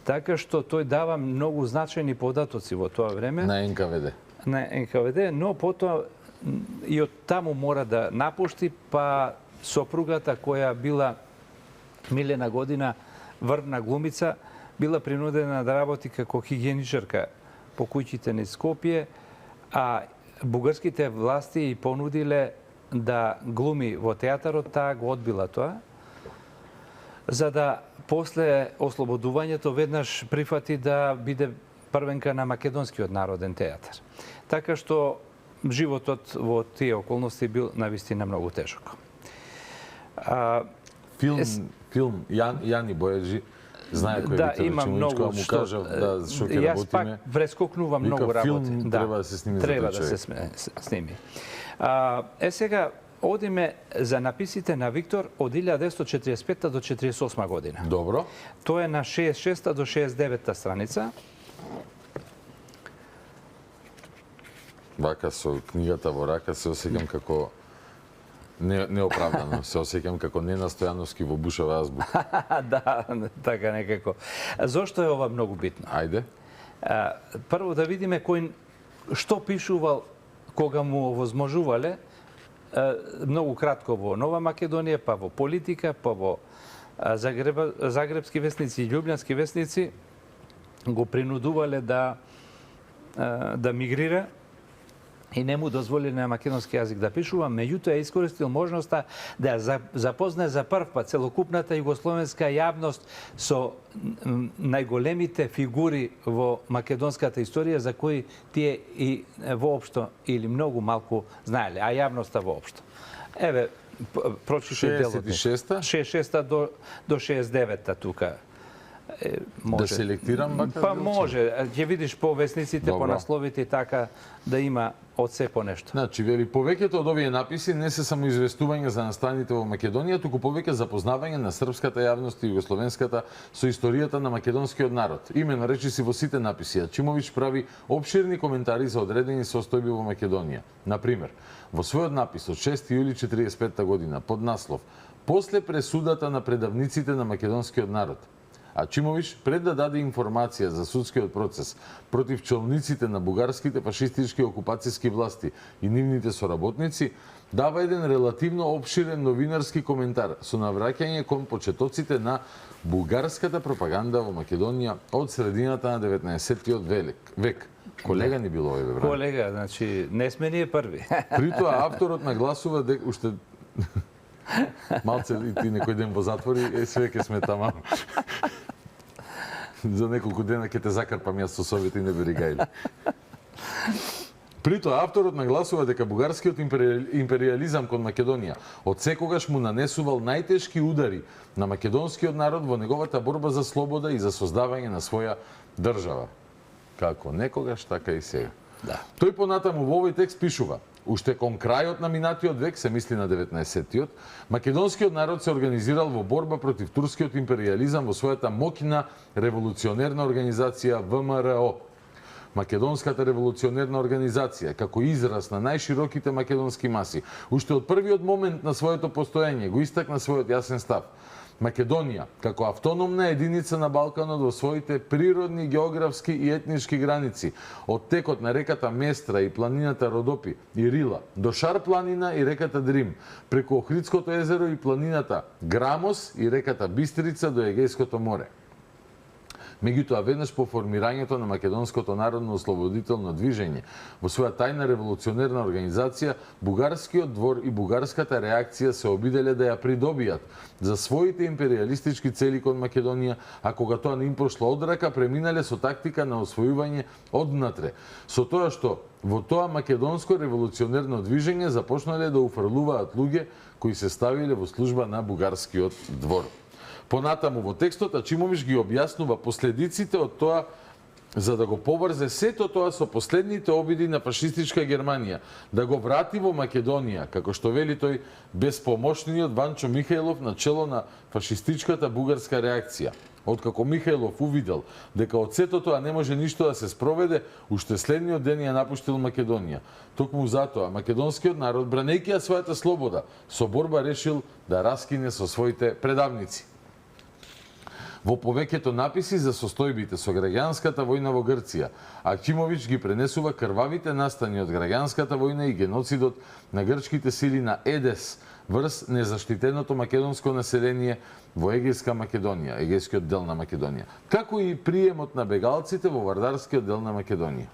D: Така што тој дава многу значајни податоци во тоа време.
E: На НКВД.
D: На НКВД, но потоа и од таму мора да напушти, па сопругата која била Милена Година, врвна глумица, била принудена да работи како хигиеничарка по куќите низ Скопје, а бугарските власти и понудиле да глуми во театарот, таа го одбила тоа, за да после ослободувањето веднаш прифати да биде првенка на Македонскиот народен театар. Така што животот во тие околности бил навистина многу тежок.
E: Филм Јани Бојаджи, знае кој
D: да,
E: Виктор Ачимовиќ, кога му кажав што ќе работиме.
D: Јас пак прескокнувам многу работи.
E: Филм треба да се сними за
D: треба
E: тој
D: да
E: човек.
D: се сними. Сега одиме за написите на Виктор од 1945 до 48 година.
E: Добро.
D: Тоа е на 66 до 69 страница.
E: Вака со книгата во рака се осеќам како неоправдано. Се осеќам како Нена Стојановски во Бушева азбука.
D: Да, така некако. Зошто е ова многу битно?
E: Ајде.
D: Прво да видиме кој што пишувал кога му овозможувале, многу кратко во Нова Македонија, па во Политика, па во Загребски весници и Љубљански весници, го принудувале да мигрира и не му дозволиле на македонски јазик да пишува, меѓутоа е искористил можноста да запознае за прв пат целокупната југословенска јавност со најголемите фигури во македонската историја за кои тие и воопшто или многу малку знаеле, а јавноста воопшто. Еве, прочитај делот.
E: 66-та?
D: 66-та до 69-та тука. Може.
E: Да селектирам вака?
D: Па може. Ќе видиш по весниците,
E: Добро.
D: по насловите така да има од се по нешто.
E: Значи, вели, повеќето од овие написи не се само известување за настаните во Македонија, туку повеќе запознавање на српската јавност и југословенската со историјата на македонскиот народ. Имено речиси во сите написи, Ачимовиќ прави обширни коментари за одредени состојби во Македонија. Например, во својот напис од 6 јули 45 година под наслов "После пресудата на предавниците на македонскиот народ", Ачимович, пред да даде информација за судскиот процес против челниците на бугарските фашистички окупацијски власти и нивните соработници, дава еден релативно обширен новинарски коментар со навраќање кон почетоците на бугарската пропаганда во Македонија од средината на 19-тиот век. Колега ни било овој брат.
D: Колега, значи не сме ние први.
E: При тоа авторот нагласува дека уште малце и ти некој ден во затвори, све ке сме тамам. За неколку дена ќе те закарпам јас со совет и не беригајли. При тоа авторот нагласува дека бугарскиот империализам кон Македонија од секогаш му нанесувал најтешки удари на македонскиот народ во неговата борба за слобода и за создавање на своја држава. Како некогаш, така и сега.
D: Да.
E: Тој понатаму во овој текст пишува: уште кон крајот на минатиот век, се мисли на 19-тиот, македонскиот народ се организирал во борба против турскиот империализам во својата моќна револуционерна организација ВМРО. Македонската револуционерна организација, како израз на најшироките македонски маси, уште од првиот момент на своето постоење го истакна својот јасен став. Македонија, како автономна единица на Балканот во своите природни, географски и етнички граници, од текот на реката Местра и планината Родопи и Рила, до Шар планина и реката Дрим, преку Охридското езеро и планината Грамос и реката Бистрица до Егејското море. Меѓутоа, веднаш по формирањето на Македонското народно ослободително движење во своја тајна револуционерна организација, бугарскиот двор и бугарската реакција се обиделе да ја придобијат за своите империалистички цели кон Македонија, а кога тоа не им пошло од рака, преминале со тактика на освојување однатре, со тоа што во тоа македонско револуционерно движење започнале да уфрлуваат луѓе кои се ставиле во служба на бугарскиот двор. Понатаму во текстот Ачимович ги објаснува последиците од тоа за да го поврзе сето тоа со последните обиди на фашистичка Германија да го врати во Македонија, како што вели тој безпомошниот Ванчо Михајлов на чело на фашистичката бугарска реакција. Откако Михајлов увидел дека од сето тоа не може ништо да се спроведе, уште следниот ден ја напуштил Македонија. Токму затоа македонскиот народ, бранејќи ја својата слобода, со борба решил да раскине со своите предавници. Во повеќето написи за состојбите со граѓанската војна во Грција, Ачимович ги пренесува крвавите настани од граѓанската војна и геноцидот на грчките сили на Едес врз незаштитеното македонско население во Егејска Македонија, егејскиот дел на Македонија, како и приемот на бегалците во Вардарскиот дел на Македонија.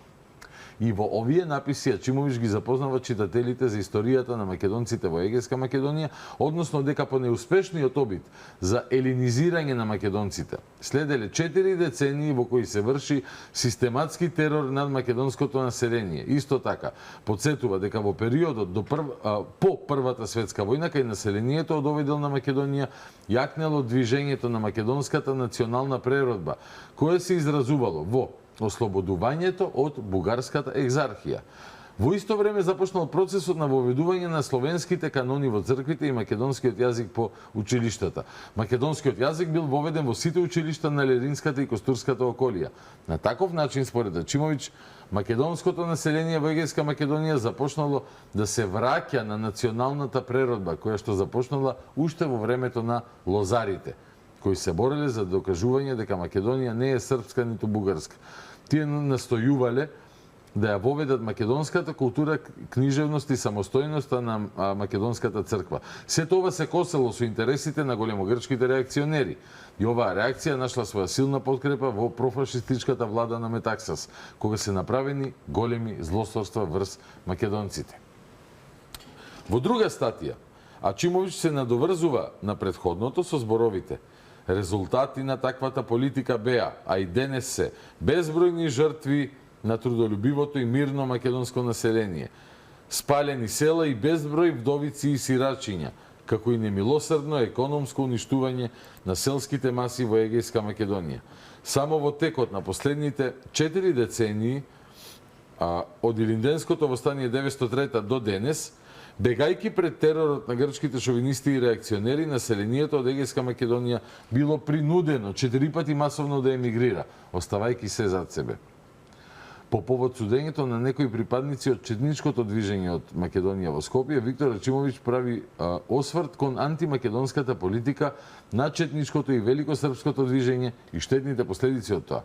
E: И во овие написи Ачимович ги запознава читателите за историјата на македонците во Егејска Македонија, односно дека по неуспешниот обид за елинизирање на македонците следеле 4 децении во кои се врши систематски терор над македонското население. Исто така, подсетува дека во периодот по Првата светска војна кај населението од овој дел на Македонија јакнело движењето на македонската национална преродба, кое се изразувало во ослободувањето од бугарската екзархија. Во исто време започнал процесот на воведување на словенските канони во црквите и македонскиот јазик по училиштата. Македонскиот јазик бил воведен во сите училишта на Леринската и Костурската околија. На таков начин, според Ачимович, македонското население во Егејска Македонија започнало да се враќа на националната преродба, која што започнала уште во времето на лозарите, кои се бореле за докажување дека Македонија не е српска ниту бугарска. Тие настојувале да ја воведат македонската култура, книжевност и самостојноста на македонската црква. Сето ова се косело со интересите на големогрчките реакционери. И оваа реакција нашла своја силна подкрепа во профашистичката влада на Метаксас, кога се направени големи злосторства врз македонците. Во друга статија, Ачимович се надоврзува на претходното со зборовите: резултати на таквата политика беа, а и денес се, безбројни жртви на трудолюбивото и мирно македонско население, спалени села и безброј вдовици и сирачиња, како и немилосрдно економско уништување на селските маси во Егејска Македонија. Само во текот на последните 4 децении, од Илинденското востание 903 до денес, бегајќи пред теророт на грчките шовинисти и реакционери, населението од Егејска Македонија било принудено 4 пати масовно да емигрира, оставајќи се зад себе. По повод судењето на некои припадници од четничкото движење од Македонија во Скопје, Виктор Рачимовиќ прави осврт кон антимакедонската политика на четничкото и великосрпското движење и штетните последици од тоа.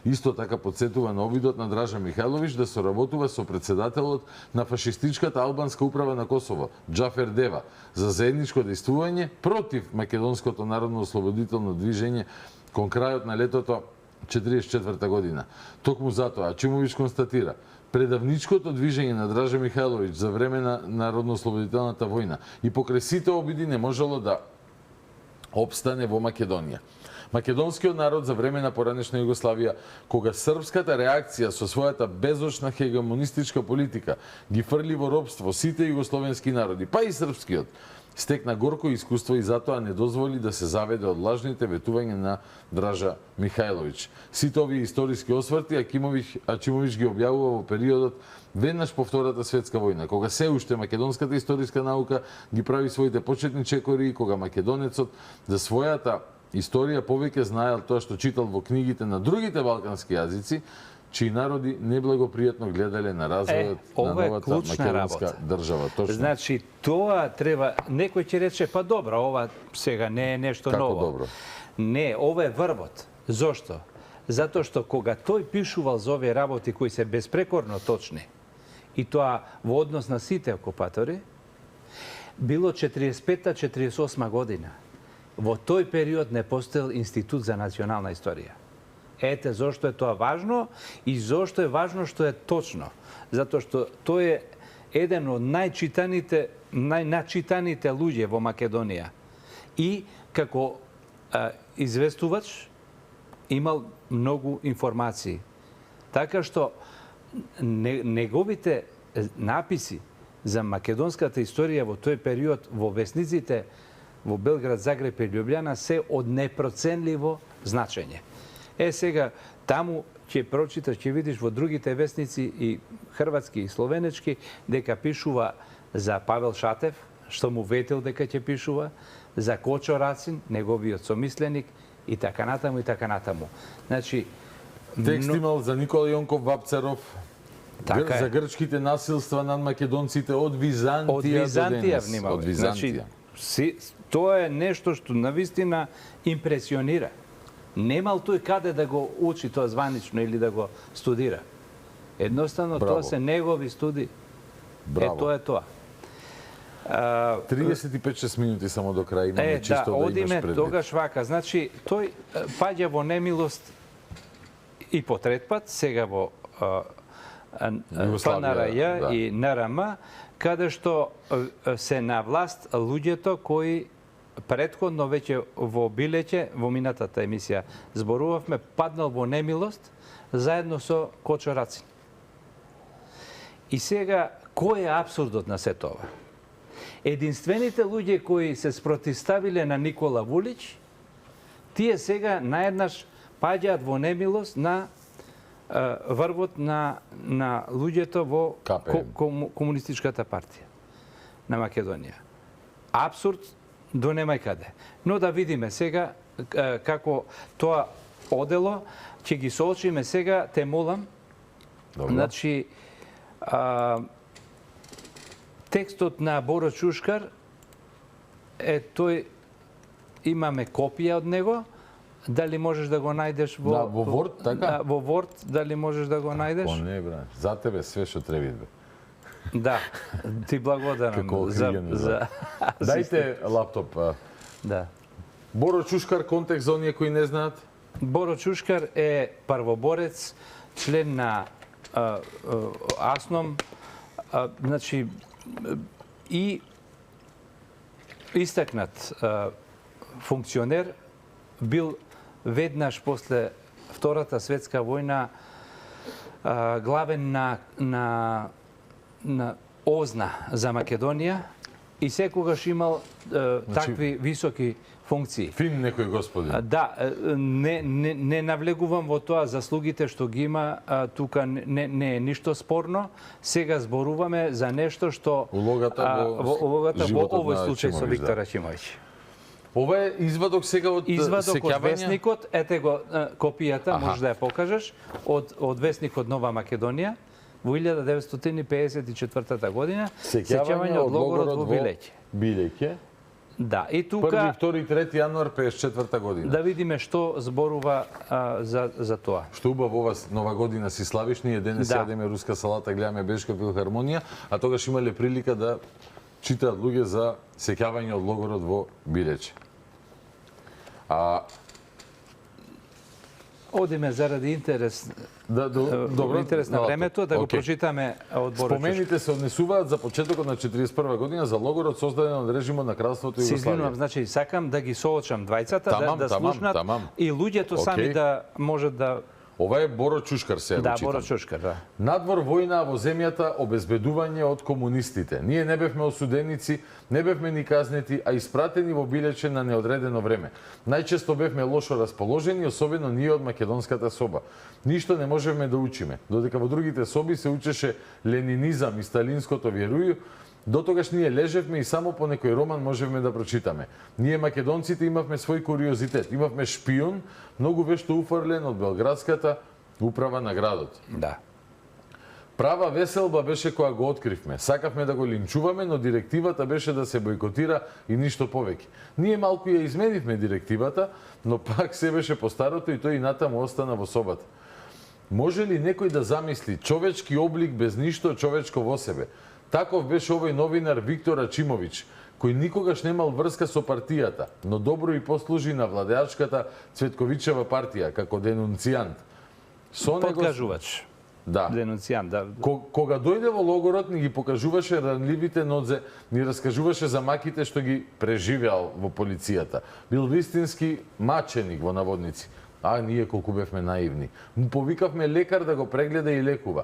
E: Исто така подсетува на обидот на Дража Михајловиќ да соработува со председателот на фашистичката албанска управа на Косово, Џафер Дева, за заедничко дејствување против Македонското народно ослободително движење кон крајот на летото 1944 година. Токму затоа Ачимовиќ констатира: предавничкото движење на Дража Михајловиќ за време на Народно-ослободителната војна и покрај сите обиди не можело да опстане во Македонија. Македонскиот народ за време на поранешна Југославија, кога српската реакција со својата безочна хегемонистичка политика ги фрли во робство сите југословенски народи, па и српскиот, стекна горко искуство и затоа не дозволи да се заведе од лажните ветувања на Дража Михајловиќ. Сите овие историски осврти Ачимовиќ ги објавува во периодот веднаш по Втората светска војна, кога се уште македонската историска наука ги прави своите почетни чекори и кога македонецот за својата историја повеќе знаел тоа што читал во книгите на другите балкански јазици, чии народи неблагопријатно гледале на развојот на новата македонска држава. Точно.
D: Значи, тоа треба... Некој ќе рече, па добро, ова сега не е нешто
E: Како
D: ново.
E: добро?
D: Не, ова е врвот. Зошто? Затоа што кога тој пишувал за овие работи кои се безпрекорно точни, и тоа во однос на сите окупатори, било 45-48 година. Во тој период не постоел Институт за национална историја. Ете зошто е тоа важно и зошто е важно што е точно. Затоа што тој е еден од најначитаните луѓе во Македонија. И како известувач имал многу информации. Така што неговите написи за македонската историја во тој период во весниците во Белград, Загреб и Љубљана се од непроценливо значење. Сега, таму ќе прочиташ, ќе видиш во другите весници и хрватски и словенечки, дека пишува за Павел Шатев, што му ветил дека ќе пишува, за Кочо Рацин, неговиот somисленик, и така натаму, и така натаму. Значи,
E: текст имал за Никола Јонков Вапцаров,
D: така
E: за грчките насилства над македонците од Византија
D: од Византија
E: до денес.
D: внимавај.
E: Од Византија.
D: Значи, тоа е нешто што навистина импресионира. Немал тој каде да го учи тоа званично или да го студира. Едноставно,
E: Браво.
D: тоа се негови студии.
E: Браво.
D: Тоа е тоа.
E: 35-6 минути само до крај, имаме чисто да имаш
D: одиме
E: предвид.
D: тогаш вака. Значи, тој паѓа во немилост и по трет пат, сега во ФНРЈ
E: да.
D: и НРМ, каде што се на власт луѓето кои претходно веќе во Билеќе, во минатата емисија зборувавме, паднал во немилост заедно со Кочо Рацин. И сега, кој е апсурдот на сето ова? Единствените луѓе кои се спротивставиле на Никола Вулич, тие сега наеднаш паѓаат во немилост на врвот на луѓето во Комунистичката партија на Македонија. Апсурд до немај каде. Но да видиме сега како тоа одело, ќе ги соочиме сега, те молам.
E: Добро.
D: Значи, текстот на Боро Чушкар е тој, имаме копија од него, дали можеш да го најдеш во
E: Word, така?
D: Во Word, дали можеш да го најдеш?
E: О, не, брат. За тебе све што треба, бе.
D: Да, ти благодарам
E: Како окриено,
D: за
E: Дајте лаптоп.
D: Да.
E: Боро Чушкар, контекст за оние кои не знаат.
D: Боро Чушкар е првоборец, член на АСНОМ, значи и истакнат функционер, бил веднаш после Втората светска војна главен на ОЗНА за Македонија и секогаш имал такви високи функции.
E: Фин некој господин.
D: Да, не навлегувам во тоа заслугите што ги има, тука не е ништо спорно. Сега зборуваме за нешто што
E: Улогата во
D: во овој
E: животот
D: случај
E: на
D: со
E: Ачимовиќ,
D: Виктор
E: да.
D: Ачимовиќ.
E: Ова е извадок сега од
D: Извадок од
E: сеќавање.
D: весникот, ете го копијата, можеш да ја покажеш, од весникот Нова Македонија во 1954 година, сеќавање од логорот во Билеќе.
E: Билеќе.
D: Да, и
E: 1,
D: тука
E: 2, 3 јануар 54 година.
D: да видиме што зборува за тоа.
E: Што убаво ова нова година си славиш, ние денес
D: Да.
E: јадеме руска салата, гледаме Бешка филхармонија, а тогаш имале прилика да читаат луѓе за сеќавање од логорот во Билеќе.
D: Одиме заради интерес,
E: Добро,
D: интерес на времето, да го
E: окей.
D: прочитаме од Боро Чушкар.
E: Спомените се однесуваат за почетокот на 41 година за логорот создаден од режимот на кралството
D: Се
E: Југославија.
D: извинувам, значи сакам да ги соочам двајцата,
E: Тамам,
D: да
E: тамам,
D: слушнат
E: тамам.
D: и луѓето сами
E: Окей.
D: да можат да...
E: Ова е Боро Чушкар се го
D: Да,
E: читам.
D: Боро Чушкар, да.
E: Надвор војна во земјата, обезбедување од комунистите. Ние не бевме осуденици, не бевме ни казнети, а испратени во Билеќе на неодредено време. Најчесто бевме лошо расположени, особено ние од македонската соба. Ништо не можевме да учиме. Додека во другите соби се учеше ленинизам и сталинското верују, дотогаш ние лежевме и само по некој роман можевме да прочитаме. Ние македонците имавме свој куриозитет, имавме шпион, многу вешто уфрлен од белградската управа на градот.
D: Да.
E: Права веселба беше која го откривме. Сакавме да го линчуваме, но директивата беше да се бойкотира и ништо повеќе. Ние малку ја изменивме директивата, но пак се беше по старото и тој и натаму остана во собата. Може ли некој да замисли човечки облик без ништо човечко во себе? Таков беше овој новинар Виктор Ачимовиќ, кој никогаш немал врска со партијата, но добро и послужи на владеачката Цветковичева партија како денунцијант. Со него
D: Подкажувач.
E: да.
D: Денунцијант, да.
E: Кога дојде во логорот, ни ги покажуваше ранливите нодзе, ни раскажуваше за маките што ги преживеал во полицијата. Бил вистински маченик во наводници. А ние колку бевме наивни. Му повикавме лекар да го прегледа и лекува.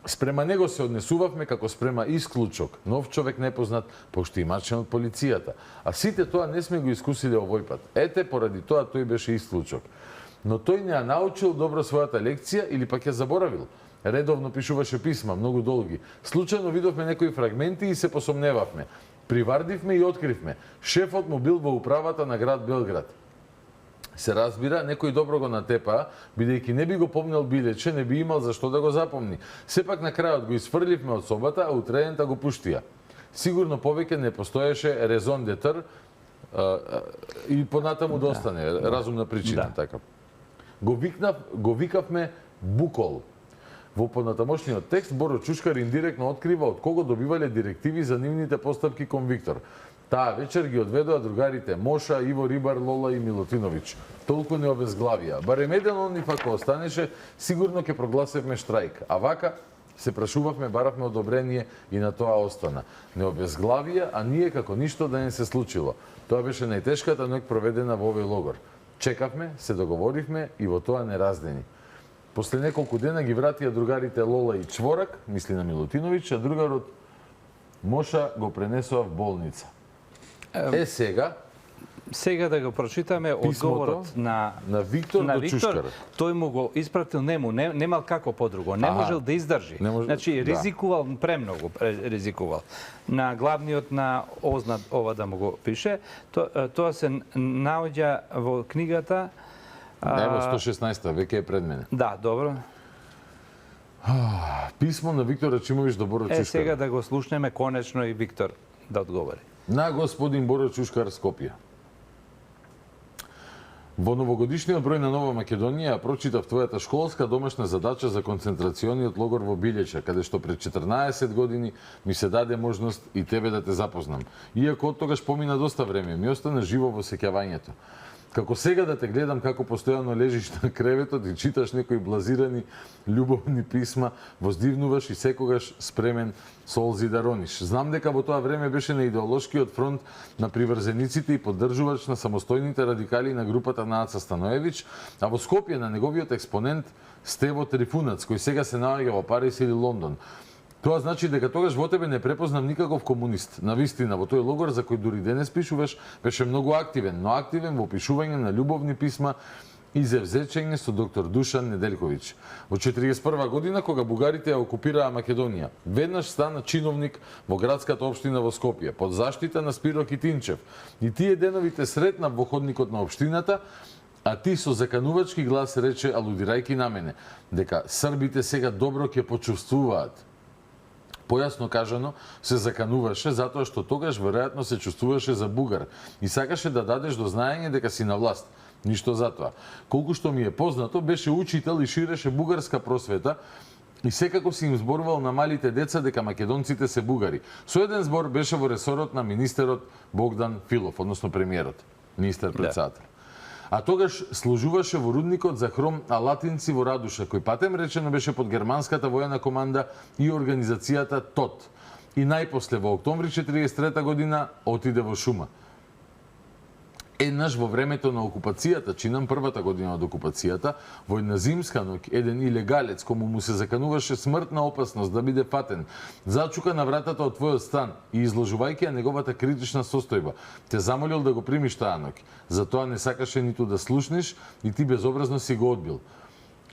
E: Спрема него се однесувавме како спрема исклучок, нов човек непознат, пошто и мачен од полицијата. А сите тоа не сме го искусиле овој пат. Ете, поради тоа тој беше исклучок. Но тој не ја научил добро својата лекција или пак ја заборавил. Редовно пишуваше писма, многу долги. Случајно видовме некои фрагменти и се посомневавме. Привардивме и откривме. Шефот му бил во управата на град Белград. Се разбира, некој добро го натепа, бидејќи не би го помнел Билеќе, не би имал за што да го запомни. Сепак на крајот го isfрливме од собата, а утредента го пуштија. Сигурно повеќе не постоеше резон детер и понатаму да остане разумна причина,
D: Да.
E: така. Го викавме Букол. Во понатамошниот текст Боро Чушкар индиректно открива од кого добивале директиви за нивните постапки кон Виктор. Таа вечер ги одведоа другарите Моша, Иво Рибар, Лола и Милутиновиќ. Толку не обезглавија. Барем еден од нив ако останеше, сигурно ќе прогласевме штрајк. А вака се прашувавме, баравме одобрение и на тоа остана. Не обезглавија, а ние како ништо да не се случило. Тоа беше најтешката ноќ проведена во овој логор. Чекавме, се договоривме и во тоа не раздени. После неколку дена ги вратија другарите Лола и Чворак, мисли на Милутиновиќ, а другарот Моша го пренесоа в болница. Сега
D: Сега да го прочитаме одговорот на
E: Виктор до Чушкар.
D: Тој му го испратил нему, немал како подруго, не можел да издржи. Значи, ризикувал, премногу ризикувал. На главниот на Ознат ова да му го пише, тоа се наоѓа во книгата.
E: Ево 116-та, веќе е пред мене.
D: Да, добро.
E: Писмо на Виктор Ачимовиќ до Боро Чушкар.
D: Сега да го слушнеме конечно и Виктор да одговори.
E: На господин Боро Чушкар, Скопје. Во новогодишниот број на Нова Македонија прочитав твојата школска домашна задача за концентрацијниот логор во Билеќе, каде што пред 14 години ми се даде можност и тебе да те запознам. Иако од тогаш помина доста време, ми остана живо во сеќавањето. Како сега да те гледам како постојано лежиш на креветот и читаш некои блазирани љубовни писма, воздивнуваш и секогаш спремен солзи да рониш. Знам дека во тоа време беше на идеолошкиот фронт на приврзениците и поддржувач на самостојните радикали на групата на Аца Станоевиќ, а во Скопје на неговиот експонент Стево Трифунац, кој сега се наоѓа во Париз или Лондон. Тоа значи дека тогаш во тебе не препознам никаков комунист. Навистина, во тој логор за кој дури денес пишуваш, беше многу активен, но активен во пишување на љубовни писма и за взечење со доктор Душан Неделковиќ. Во 1941 година, кога бугарите ја окупираа Македонија, веднаш стана чиновник во градската општина во Скопје, под заштита на Спиро Китинчев. И тие деновите сретна во ходникот на општината, а ти со заканувачки глас рече, алудирајќи на мене, дека србите сега добро ќе почувствуваат. Појасно кажано, се закануваше затоа што тогаш веројатно се чувствуваше за бугар и сакаше да дадеш до знаење дека си на власт. Ништо затоа. Колку што ми е познато, беше учител и ширеше бугарска просвета и секако си им зборувал на малите деца дека македонците се бугари. Со еден збор беше во ресорот на министерот Богдан Филов, односно премиерот, министер-председател. А тогаш служуваше во рудникот за хром Алатинци во Радуша, кој патем речено беше под германската војна команда и организацијата ТОТ. И најпосле во октомври 1943 година отиде во Шума. Еднаш во времето на окупацијата, чинам првата година од окупацијата, во една зимска ноќ, еден илегалец, кому му се закануваше смртна опасност да биде фатен, зачука на вратата од твојот стан и изложувајќи ја неговата критична состојба, те замолил да го примиш таа ноќ. Затоа не сакаше ниту да слушнеш и ти безобразно си го одбил.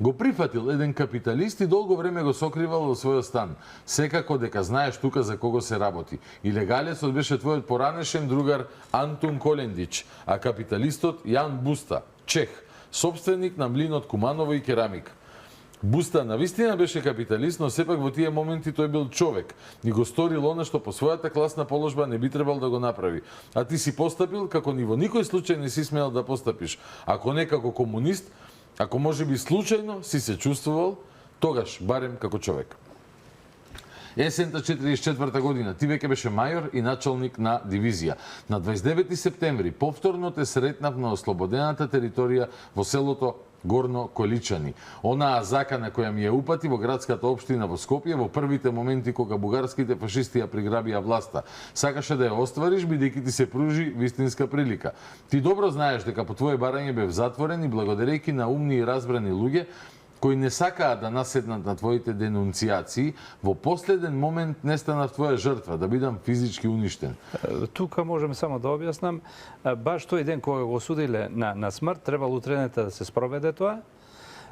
E: Го прифатил еден капиталист и долго време го сокривал во својот стан. Секако дека знаеш тука за кого се работи. Илегалецот беше твојот поранешен другар Антун Колендич, а капиталистот Јан Буста, чех, собственик на млинот Куманово и керамика. Буста навистина беше капиталист, но сепак во тие моменти тој бил човек и го сторил она што по својата класна положба не би требал да го направи. А ти си постапил како ни во никој случај не си смел да постапиш. Ако не како комунист, ако може би случајно си се чувствувал, тогаш барем како човек. Есента 1944 година ти веќе беше мајор и началник на дивизија. На 29 септември повторно те сретнав на ослободената територија во селото Горно Количани. Онаа закана која ми ја упати во градската општина во Скопје во првите моменти кога бугарските фашисти ја приграбија власта. Сакаше да ја оствариш бидејќи ти се пружи вистинска прилика. Ти добро знаеш дека по твое барање бев затворен и благодарејќи на умни и разбрани луѓе кои не сакаат да наседнат на твоите денунцијации, во последен момент не станав твоја жртва, да бидам физички уништен.
D: Тука можем само да објаснам, баш тој ден кога го осудиле на смрт, требало утредната да се спроведе тоа.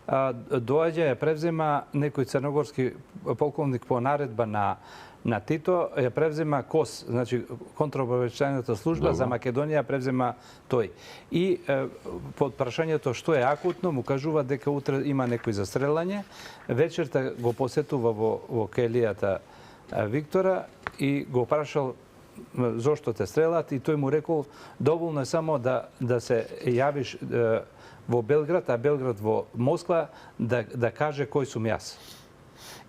D: Доаѓа ја превзема некој црногорски полковник по наредба на Тито, ја превзема КОС, значи контраобавештајната служба за Македонија ја превзема тој. И под прашањето што е акутно, му кажува дека утре има некој застрелање, вечерта го посетува во келијата Виктора и го прашал зошто те стрелат и тој му рекол доволно е само да се јавиш во Белград, а Белград во Москва да каже кој сум јас.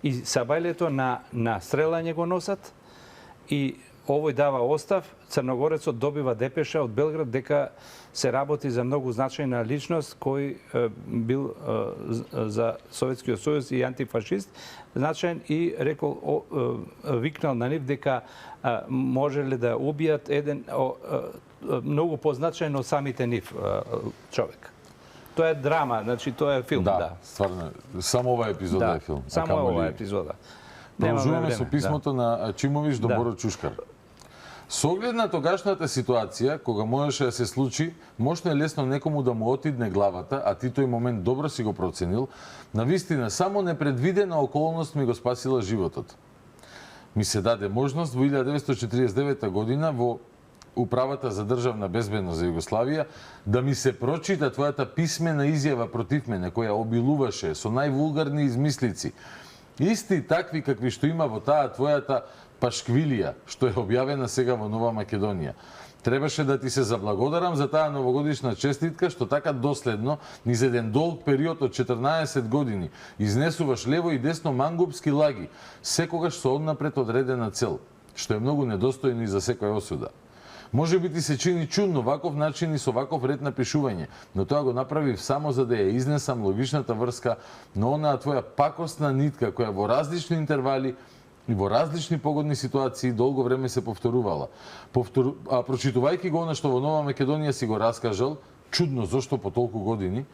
D: И сабајлето на стрелање го носат и овој дава остав, црногорецот добива депеша од Белград дека се работи за многу значајна личност кој бил за Советскиот сојуз и антифашист, значајен и рекол, викнал на нив дека можеле да убијат еден многу позначајен од самите нив човек. Тоа е драма, значи тоа е филм, да.
E: Стварно, само оваа епизода е филм.
D: Само оваа епизода.
E: Продолжуваме со писмото на Чимович до Боро Чушкар. Со оглед на тогашната ситуација, кога можеше да се случи, можно е лесно некому да му отидне главата, а ти тој момент добро си го проценил, навистина само непредвидена околност ми го спасила животот. Ми се даде можност во 1949 година во Управата за државна безбедност за Југославија да ми се прочита твојата писмена изјава против мене, која обилуваше со највулгарни измислици. Исти такви какви што има во таа твојата пашквилија, што е објавена сега во Нова Македонија. Требаше да ти се заблагодарам за таа новогодишна честитка што така доследно, низ еден долг период од 14 години, изнесуваш лево и десно мангупски лаги, секогаш со однапред одредена цел, што е многу недостојно и за секоја осуда. Може би ти се чини чудно ваков начин и со ваков ред на пишување, но тоа го направив само за да ја изнесам логичната врска на онаа твоја пакостна нитка која во различни интервали и во различни погодни ситуации долго време се повторувала. Прочитувајќи го она што во Нова Македонија си го раскажал, чудно зошто по толку години,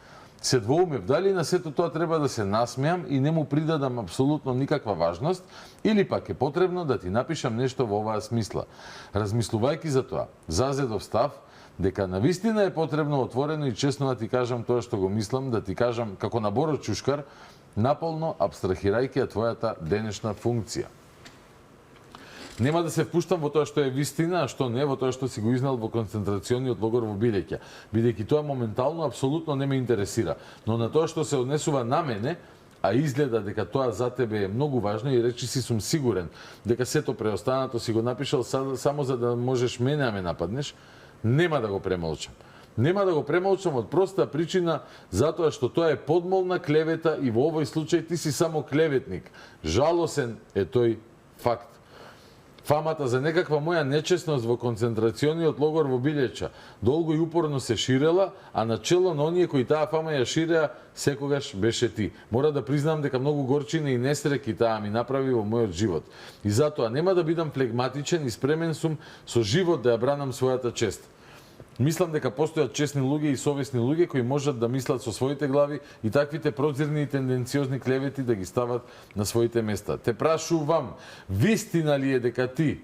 E: се двоумев дали на сето тоа треба да се насмеам и не му придадам апсолутно никаква важност, или пак е потребно да ти напишам нешто во оваа смисла. Размислувајќи за тоа, зазедов став дека навистина е потребно отворено и честно да ти кажам тоа што го мислам, да ти кажам како на Боро Чушкар, наполно абстрахирајќи твојата денешна функција. Нема да се впуштам во тоа што е вистина, а што не, во тоа што си го изнал во концентрациониот логор во Билеќа, бидејќи тоа моментално апсолутно не ме интересира. Но на тоа што се однесува на мене, а изгледа дека тоа за тебе е многу важно и речи си сум сигурен дека сето преостанато си го напишал само за да можеш мене да ме нападнеш, нема да го премолчам. Нема да го премолчам од проста причина затоа што тоа е подмолна клевета и во овој случај ти си само клеветник. Жалосен е тој факт. Фамата за некаква моја нечестност во концентрациониот логор во Билеќа долго и упорно се ширела, а начело на оние кои таа фама ја ширеа секогаш беше ти. Мора да признам дека многу горчина и несреќи таа ми направи во мојот живот. И затоа нема да бидам флегматичен и спремен сум со живот да ја бранам својата чест. Мислам дека постојат честни луѓе и совесни луѓе кои можат да мислат со своите глави и таквите прозирни и тенденциозни клевети да ги стават на своите места. Те прашувам, вистина ли е дека ти,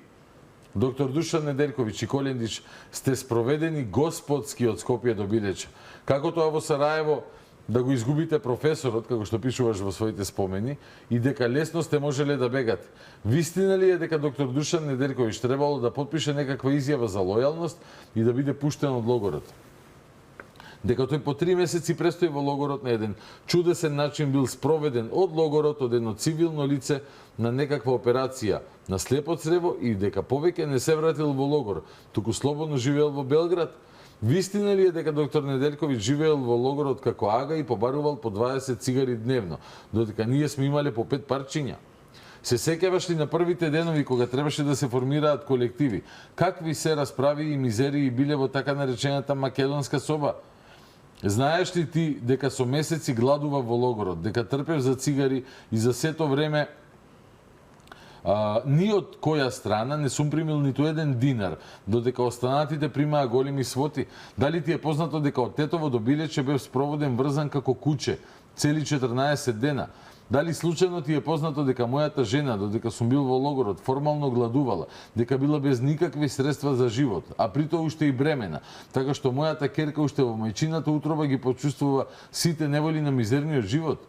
E: доктор Душан Неделковиќ и Колендич, сте спроведени господски од Скопје до Билеќа? Како тоа во Сараево да го изгубите професорот, како што пишуваш во своите спомени, и дека лесно сте можеле да бегате? Вистина ли е дека доктор Душан Неделковиќ требало да потпише некаква изјава за лојалност и да биде пуштен од логорот? Дека тој по 3 месеци престои во логорот на еден чудесен начин бил спроведен од логорот од едно цивилно лице на некаква операција на слепо црево и дека повеќе не се вратил во логор, туку слободно живеел во Белград? Вистина ли е дека доктор Неделковиќ живеел во логорот како ага и побарувал по 20 цигари дневно, додека ние сме имале по 5 парчиња? Се сеќаваш ли на првите денови кога требаше да се формираат колективи? Какви се расправи и мизерии биле во така наречената македонска соба? Знаеш ли ти дека со месеци гладува во логорот, дека трпев за цигари и за сето време ни од која страна не сум примил ниту еден динар, додека останатите примаа големи своти? Дали ти е познато дека од Тетово до Билеќа бев спроводен врзан како куче цели 14 дена? Дали случајно ти е познато дека мојата жена, додека сум бил во логорот, формално гладувала, дека била без никакви средства за живот, а притоа уште и бремена, така што мојата керка уште во мајчината утроба ги почувствува сите неволи на мизерниот живот?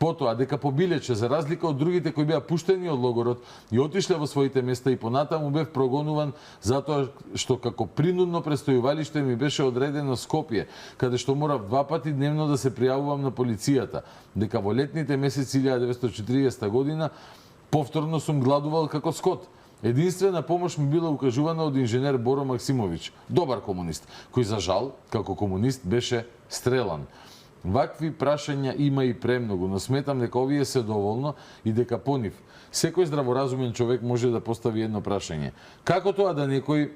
E: Потоа, дека по Билеќа, за разлика од другите кои беа пуштени од логорот и отишле во своите места и понатаму бев прогонуван затоа што како принудно престојувалиште ми беше одредено Скопје, каде што морав 2 пати дневно да се пријавувам на полицијата, дека во летните месеци 1940 година повторно сум гладувал како скот. Единствена помош ми била укажувана од инженер Боро Максимовиќ, добар комунист, кој за жал, како комунист, беше стрелан. Вакви прашања има и премногу, но сметам дека овие се доволно и дека по нив секој здраворазумен човек може да постави едно прашање. Како тоа да некој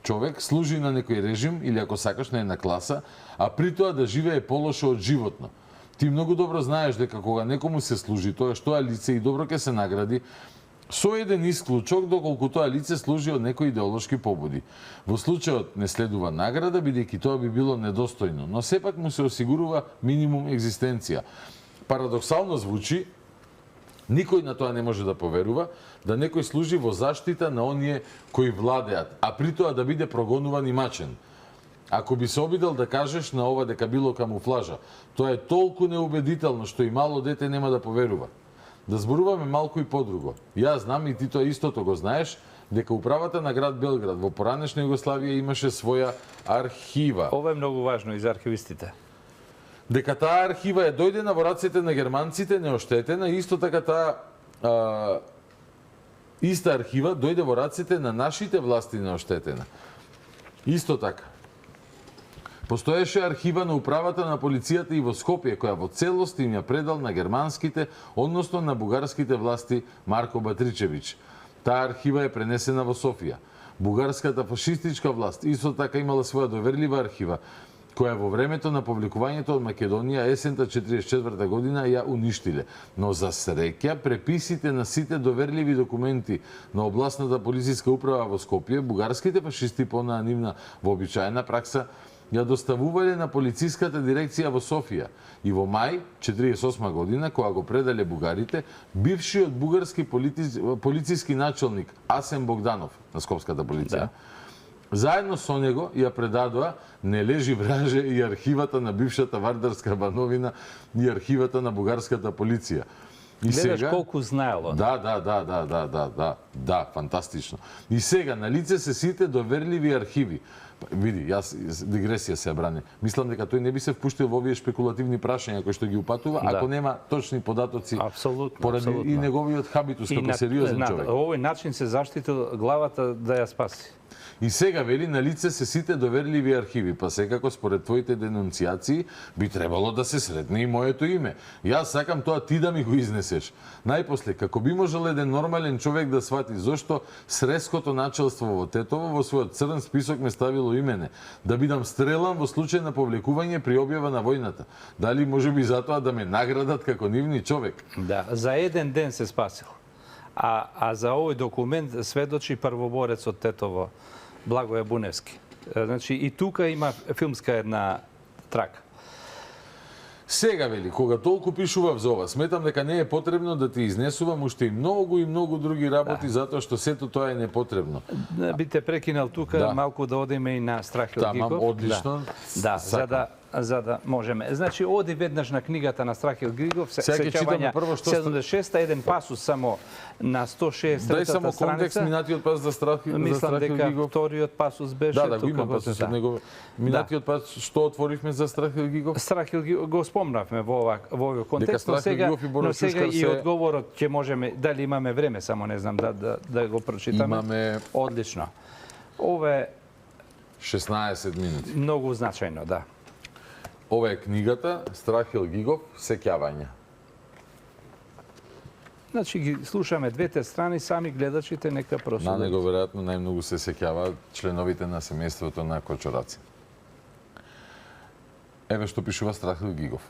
E: човек служи на некој режим или ако сакаш на една класа, а при тоа да живее полошо од животно? Ти многу добро знаеш дека кога некому се служи, тоа што лице и добро ќе се награди, со еден исклучок доколку тоа лице служи од некои идеолошки побуди. Во случајот не следува награда, бидејќи тоа би било недостојно, но сепак му се осигурува минимум екзистенција. Парадоксално звучи, никој на тоа не може да поверува, да некој служи во заштита на оние кои владеат, а при тоа да биде прогонуван и мачен. Ако би се обидел да кажеш на ова дека било камуфлажа, тоа е толку неубедително што и мало дете нема да поверува. Да зборуваме малку и подруго. Јас знам и ти тоа истото го знаеш, дека управата на град Белград во поранешна Југославија имаше своја архива.
D: Ова е многу важно и за архивистите.
E: Дека таа архива е дојдена во рацете на германците неоштетена, исто така таа иста архива дојде во рацете на нашите власти неоштетена. Исто така. Постоеше архива на управата на полицијата и во Скопје, која во целост им ја предал на германските, односно на бугарските власти Марко Батричевиќ. Таа архива е пренесена во Софија. Бугарската фашистичка власт исто така имала своја доверлива архива, која во времето на повлекувањето од Македонија есента 1944 година ја уништиле. Но за среќа, преписите на сите доверливи документи на областната полициска управа во Скопје, бугарските фашисти по нивна вообичаена пракса ја доставувале на полициската дирекција во Софија и во мај 1948 година, кога го предале бугарите, бившиот бугарски полициски началник Асен Богданов на Скопската полиција, Заедно со него ја предадоа Не лежи враже и архивата на бившата Вардарска Бановина и архивата на бугарската полиција. И
D: Гледаш
E: сега
D: колку знаело.
E: Да, фантастично. И сега на лице се сите доверливи архиви. Види, јас дигресија се брани. Мислам дека тој не би се впуштил во овие шпекулативни прашања кои што ги упатува, ако нема точни податоци.
D: Апсолутно,
E: поради
D: апсолутно.
E: и неговиот хабитус како сериозен човек.
D: Овој начин се заштитил главата да ја спаси.
E: И сега вели на лице се сите доверливи архиви, па секако според твоите денунциации би требало да се сретне и моето име. Јас сакам тоа ти да ми го изнесеш. Најпосле, како би можел еден нормален човек да свати зошто среското началство во Тетово во својот црн список ме ставило имене, да бидам стрелан во случај на повлекување при објава на војната. Дали можеби затоа да ме наградат како нивни човек?
D: Да, за еден ден се спасил. А за овој документ сведочи првоборецот Тетово, Благоје Буневски. Значи и тука има филмска една трака.
E: Сега вели, кога толку пишував за ова, сметам дека не е потребно да ти изнесувам уште и многу други работи, затоа што сето тоа е непотребно.
D: Би те прекинал тука, малку да одиме и на Страхил Гигов.
E: Тамам, одлично.
D: Да, за да можеме. Значи, оди веднаш на книгата на Страхил Гигов,
E: сеќавања
D: 76 еден пасус само на 163-та страница.
E: Дај само контекст, минатиот пасус за Страхил Гигов.
D: Мислам дека вториот пасус беше
E: тука. Да, го имам пасус од него. Минатиот пасус, што отворивме за Страхил Гигов?
D: Страхил Гигов го спомнавме во овој контекст, но сега и одговорот ќе можеме, дали имаме време, само не знам да го прочитаме.
E: Имаме
D: одлично. Ове
E: 16 минути.
D: Многу значајно, да.
E: Ова е книгата Страхил Гигов, сеќавања.
D: Значи ги слушаме двете страни, сами гледачите нека просудат.
E: На него веројатно најмногу се сеќаваат членовите на семејството на Кочораци. Еве што пишува Страхил Гигов.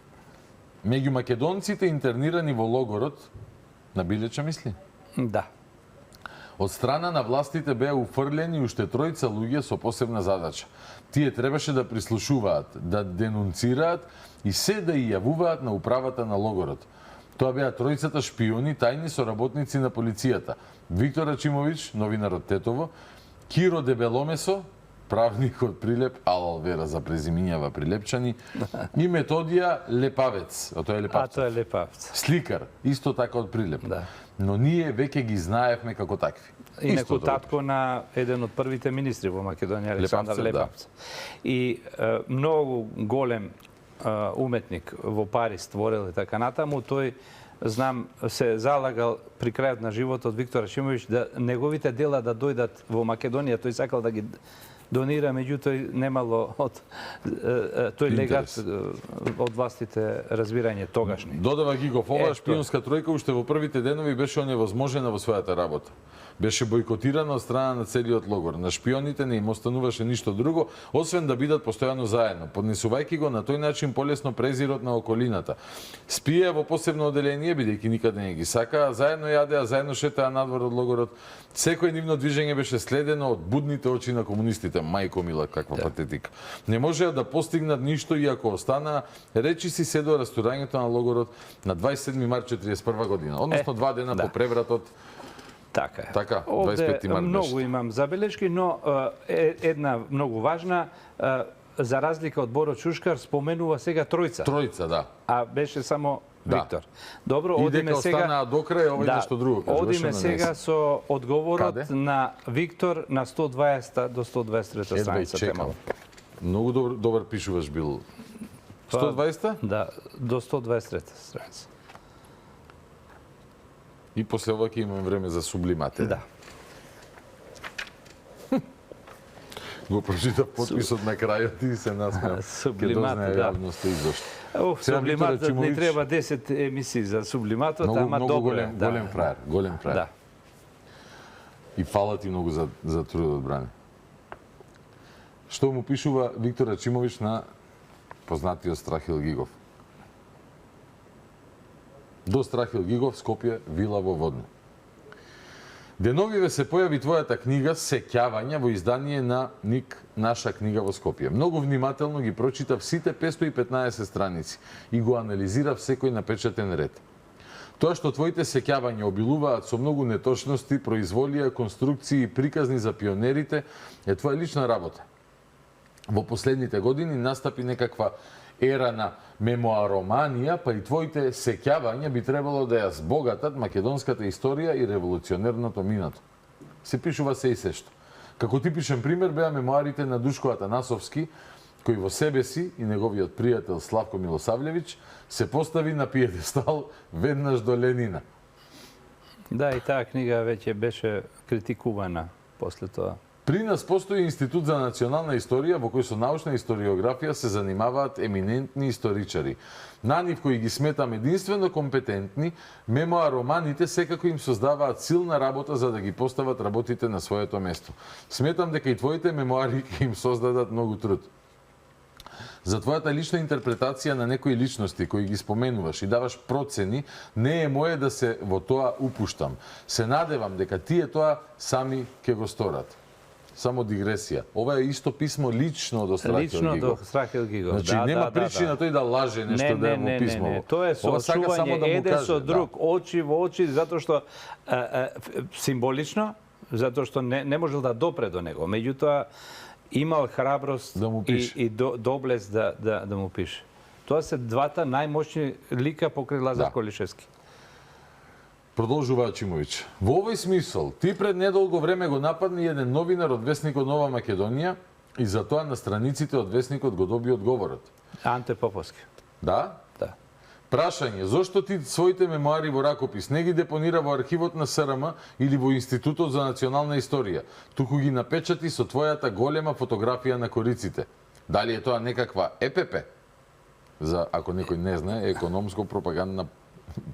E: Меѓу македонците интернирани во логорот на Билеча, мисли?
D: Да.
E: Од страна на властите беа уфрлени уште тројца луѓе со посебна задача. Тие требаше да прислушуваат, да денунцираат и се да и јавуваат на управата на логорот. Тоа беа тројцата шпиони, тајни соработници на полицијата. Виктор Ачимовиќ, новинар од Тетово, Киро Дебеломесо, правник од Прилеп, Алвера за презимињава Прилепчани, и Методија Лепавец, тоа е Лепавец.
D: Тоа е Лепавец.
E: Сликар, исто така од Прилеп.
D: Да.
E: Но ние веќе ги знаевме како такви.
D: Инаку татко на еден од првите министри во Македонија, Александар Лепавец. И многу голем уметник во Париз створил и така натаму, тој знам се залагал при крајот на животот Виктор Ачимовиќ да неговите дела да дојдат во Македонија, тој сакал да ги донира, меѓутоа немало од тој легат од властите разбирање тогашни.
E: Додава Гигов, оваа шпионска тројка уште во првите денови беше оневозможена во својата работа. Беше бойкотирана од страна на целиот логор. На шпионите не им остануваше ништо друго, освен да бидат постојано заедно, поднесувајќи го на тој начин полесно презирот на околината. Спија во посебно оделение, бидејќи никаде не ги сакаа, заедно јадеа, заедно шетаа надвор од логорот. Секој нивно движење беше следено од будните очи на комунистите. Мајко мила, каква патетика. Не можеа да постигнат ништо иако останаа, речи си се до растурањето на логорот на 27 март 1941 година, односно 2 дена по превратот.
D: Така е.
E: Така, 25 март.
D: Многу имам забелешки, но една многу важна, за разлика од Боро Чушкар, споменува сега тројца.
E: Тројца, да.
D: А беше само Виктор. Добро, одиме сега.
E: И дека останаа до крај, ова нешто друго кажа.
D: Одиме сега со одговорот на Виктор на 120 до 123 страница тема.
E: Многу добар пишуваш бил. 120?
D: Да, до 123 страница.
E: И после ова ќе имаме време за сублимате.
D: Да.
E: Го прочитав подписот на крајот и се насмеав.
D: Сублимате, да.
E: Јавноста и зошто.
D: Сублиматот не треба 10 емисии за сублиматот, ама
E: многу
D: добро.
E: Голем фраер.
D: Да.
E: И фала ти многу за трудот, Бране. Што му пишува Виктор Ачимовиќ на познатиот Страхил Гигов? До Страхил Гигов, Скопје, вила во Водно. Деновиве се појави твојата книга Сеќавања во издание на Ник Наша книга во Скопје. Многу внимателно ги прочитав сите 515 страници и го анализирав секој напечатен ред. Тоа што твоите сеќавања обилуваат со многу неточности, произволија, конструкции и приказни за пионерите е твоја лична работа. Во последните години настапи некаква ера на мемоароманија, па и твоите сеќавања би требало да ја збогатат македонската историја и револуционерното минато. Се пишува се и сешто. Како типичен пример беа мемоарите на Душко Атанасовски, кој во себе си и неговиот пријател Славко Милосавлевиќ се постави на пиедестал веднаш до Ленина.
D: Да, и таа книга веќе беше критикувана после тоа.
E: При нас постои Институт за национална историја во кој со научна историографија се занимаваат еминентни историчари. На нив кои ги сметам единствено компетентни, мемоароманите секако им создаваат силна работа за да ги постават работите на своето место. Сметам дека и твоите мемоари ќе им создадат многу труд. За твојата лична интерпретација на некои личности кои ги споменуваш и даваш процени, не е моје да се во тоа упуштам. Се надевам дека тие тоа сами ќе го сторат. Само дигресија. Ова е исто писмо лично до Страхил
D: Лично
E: Гигов.
D: до Страхил Гигов.
E: Значи нема причина тој да лаже нешто да е во писмо.
D: Не. Тоа е соочување еден со друг, очи во очи, затоа што символично, затоа што не можел да допре до него. Меѓутоа имал храброст
E: да му
D: и доблест да му пише. Тоа се двата најмощни лика покрај Лазар Колишевски.
E: Продолжува Ачимовиќ. Во овој смисол, ти пред недолго време го нападни еден новинар од весникот Нова Македонија и за тоа на страниците од весникот го доби одговорот.
D: Анте Поповски.
E: Да?
D: Да.
E: Прашање, зошто ти своите мемоари во ракопис не ги депонира во архивот на СРМ или во Институтот за национална историја, туку ги напечати со твојата голема фотографија на кориците? Дали е тоа некаква ЕПП? За, ако некој не знае, економско-пропагандна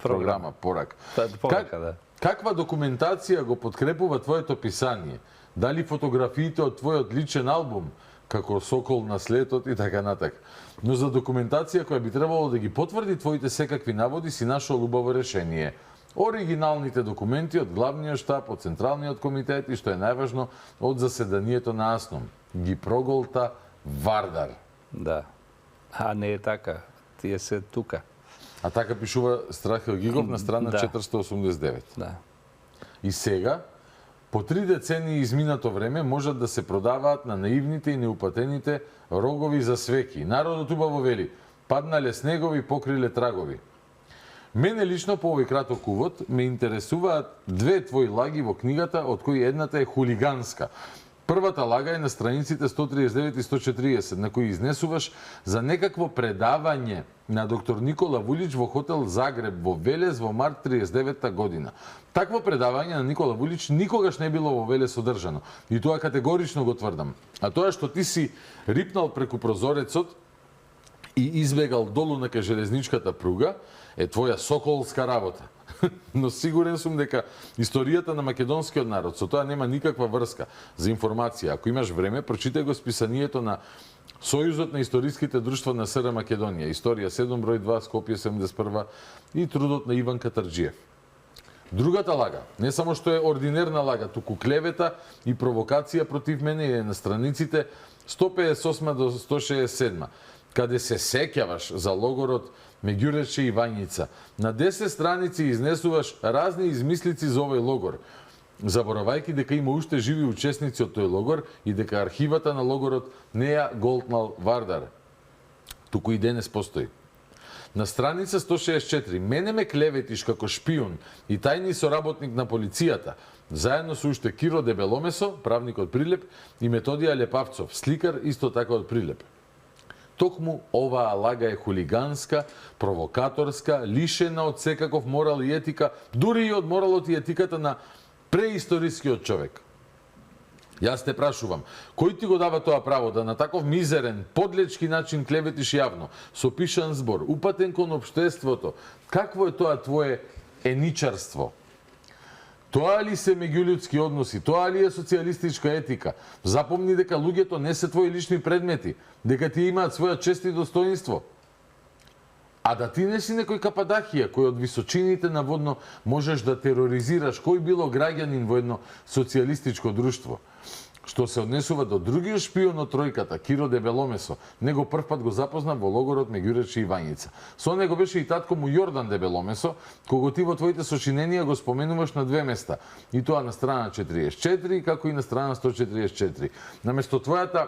E: програма, порак.
D: Да.
E: Каква документација го подкрепува твоето писание? Дали фотографиите од твојот личен албум, како Сокол на слетот и така натак? Но за документација која би требало да ги потврди твоите секакви наводи си нашол убаво решение. Оригиналните документи од главниот штаб, од Централниот комитет и што е најважно, од заседанието на АСНОМ. Ги проголта Вардар.
D: Да. А не е така. Тие се тука.
E: А така пишува Страхил Гигов на страна 489.
D: Да.
E: И сега, по 3 децении изминато време, можат да се продаваат на наивните и неупатените рогови за свеки. Народот убаво вели, паднале снегови, покриле трагови. Мене лично по овој краток увод ме интересуваат две твои лаги во книгата, од кои едната е хулиганска. Првата лага е на страниците 139 и 140, на кои изнесуваш за некакво предавање на доктор Никола Вулич во хотел Загреб во Велес во март 39 година. Такво предавање на Никола Вулич никогаш не било во Велес одржано. И тоа категорично го тврдам. А тоа што ти си рипнал преку прозорецот и избегал долу на кај железничката пруга е твоја соколска работа. Но сигурен сум дека историјата на македонскиот народ со тоа нема никаква врска. За информација, ако имаш време, прочитај го списанието на Сојузот на историските друштва на СР Македонија, Историја 7 број 2, Скопје 71 и трудот на Иван Катарџиев. Другата лага, не само што е ординерна лага, туку клевета и провокација против мене е на страниците 158 до 167, каде се сеќаваш за логорот Меѓурече и Вањица. На 10 страници изнесуваш разни измислици за овој логор, заборавајќи дека има уште живи учесници од тој логор и дека архивата на логорот не ја голтнал Вардар. Туку и денес постои. На страница 164 мене ме клеветиш како шпион и тајни соработник на полицијата, заедно со уште Киро Дебеломесо, правник од Прилеп, и Методија Лепавцов, сликар исто така од Прилеп. Токму оваа лага е хулиганска, провокаторска, лишена од секаков морал и етика, дури и од моралот и етиката на преисторискиот човек. Јас те прашувам, кој ти го дава тоа право да на таков мизерен, подлечки начин клеветиш јавно, со пишан збор, упатен кон општеството? Какво е тоа твое еничарство? Тоа ли се меѓулудски односи? Тоа ли е социјалистичка етика? Запомни дека луѓето не се твои лични предмети, дека ти имаат своја чест и достоинство. А да ти не си некој Кападахија, кој од височините наводно можеш да тероризираш кој било граѓанин во едно социјалистичко друштво. Што се однесува до другиот шпион од тројката, Киро Дебеломесо, него првпат го запозна во логорот Меѓуречи и Вањица. Со него беше и татко му Јордан Дебеломесо, кого ти во твоите сочиненија го споменуваш на две места, и тоа на страна 44, како и на страна 144. Наместо твојата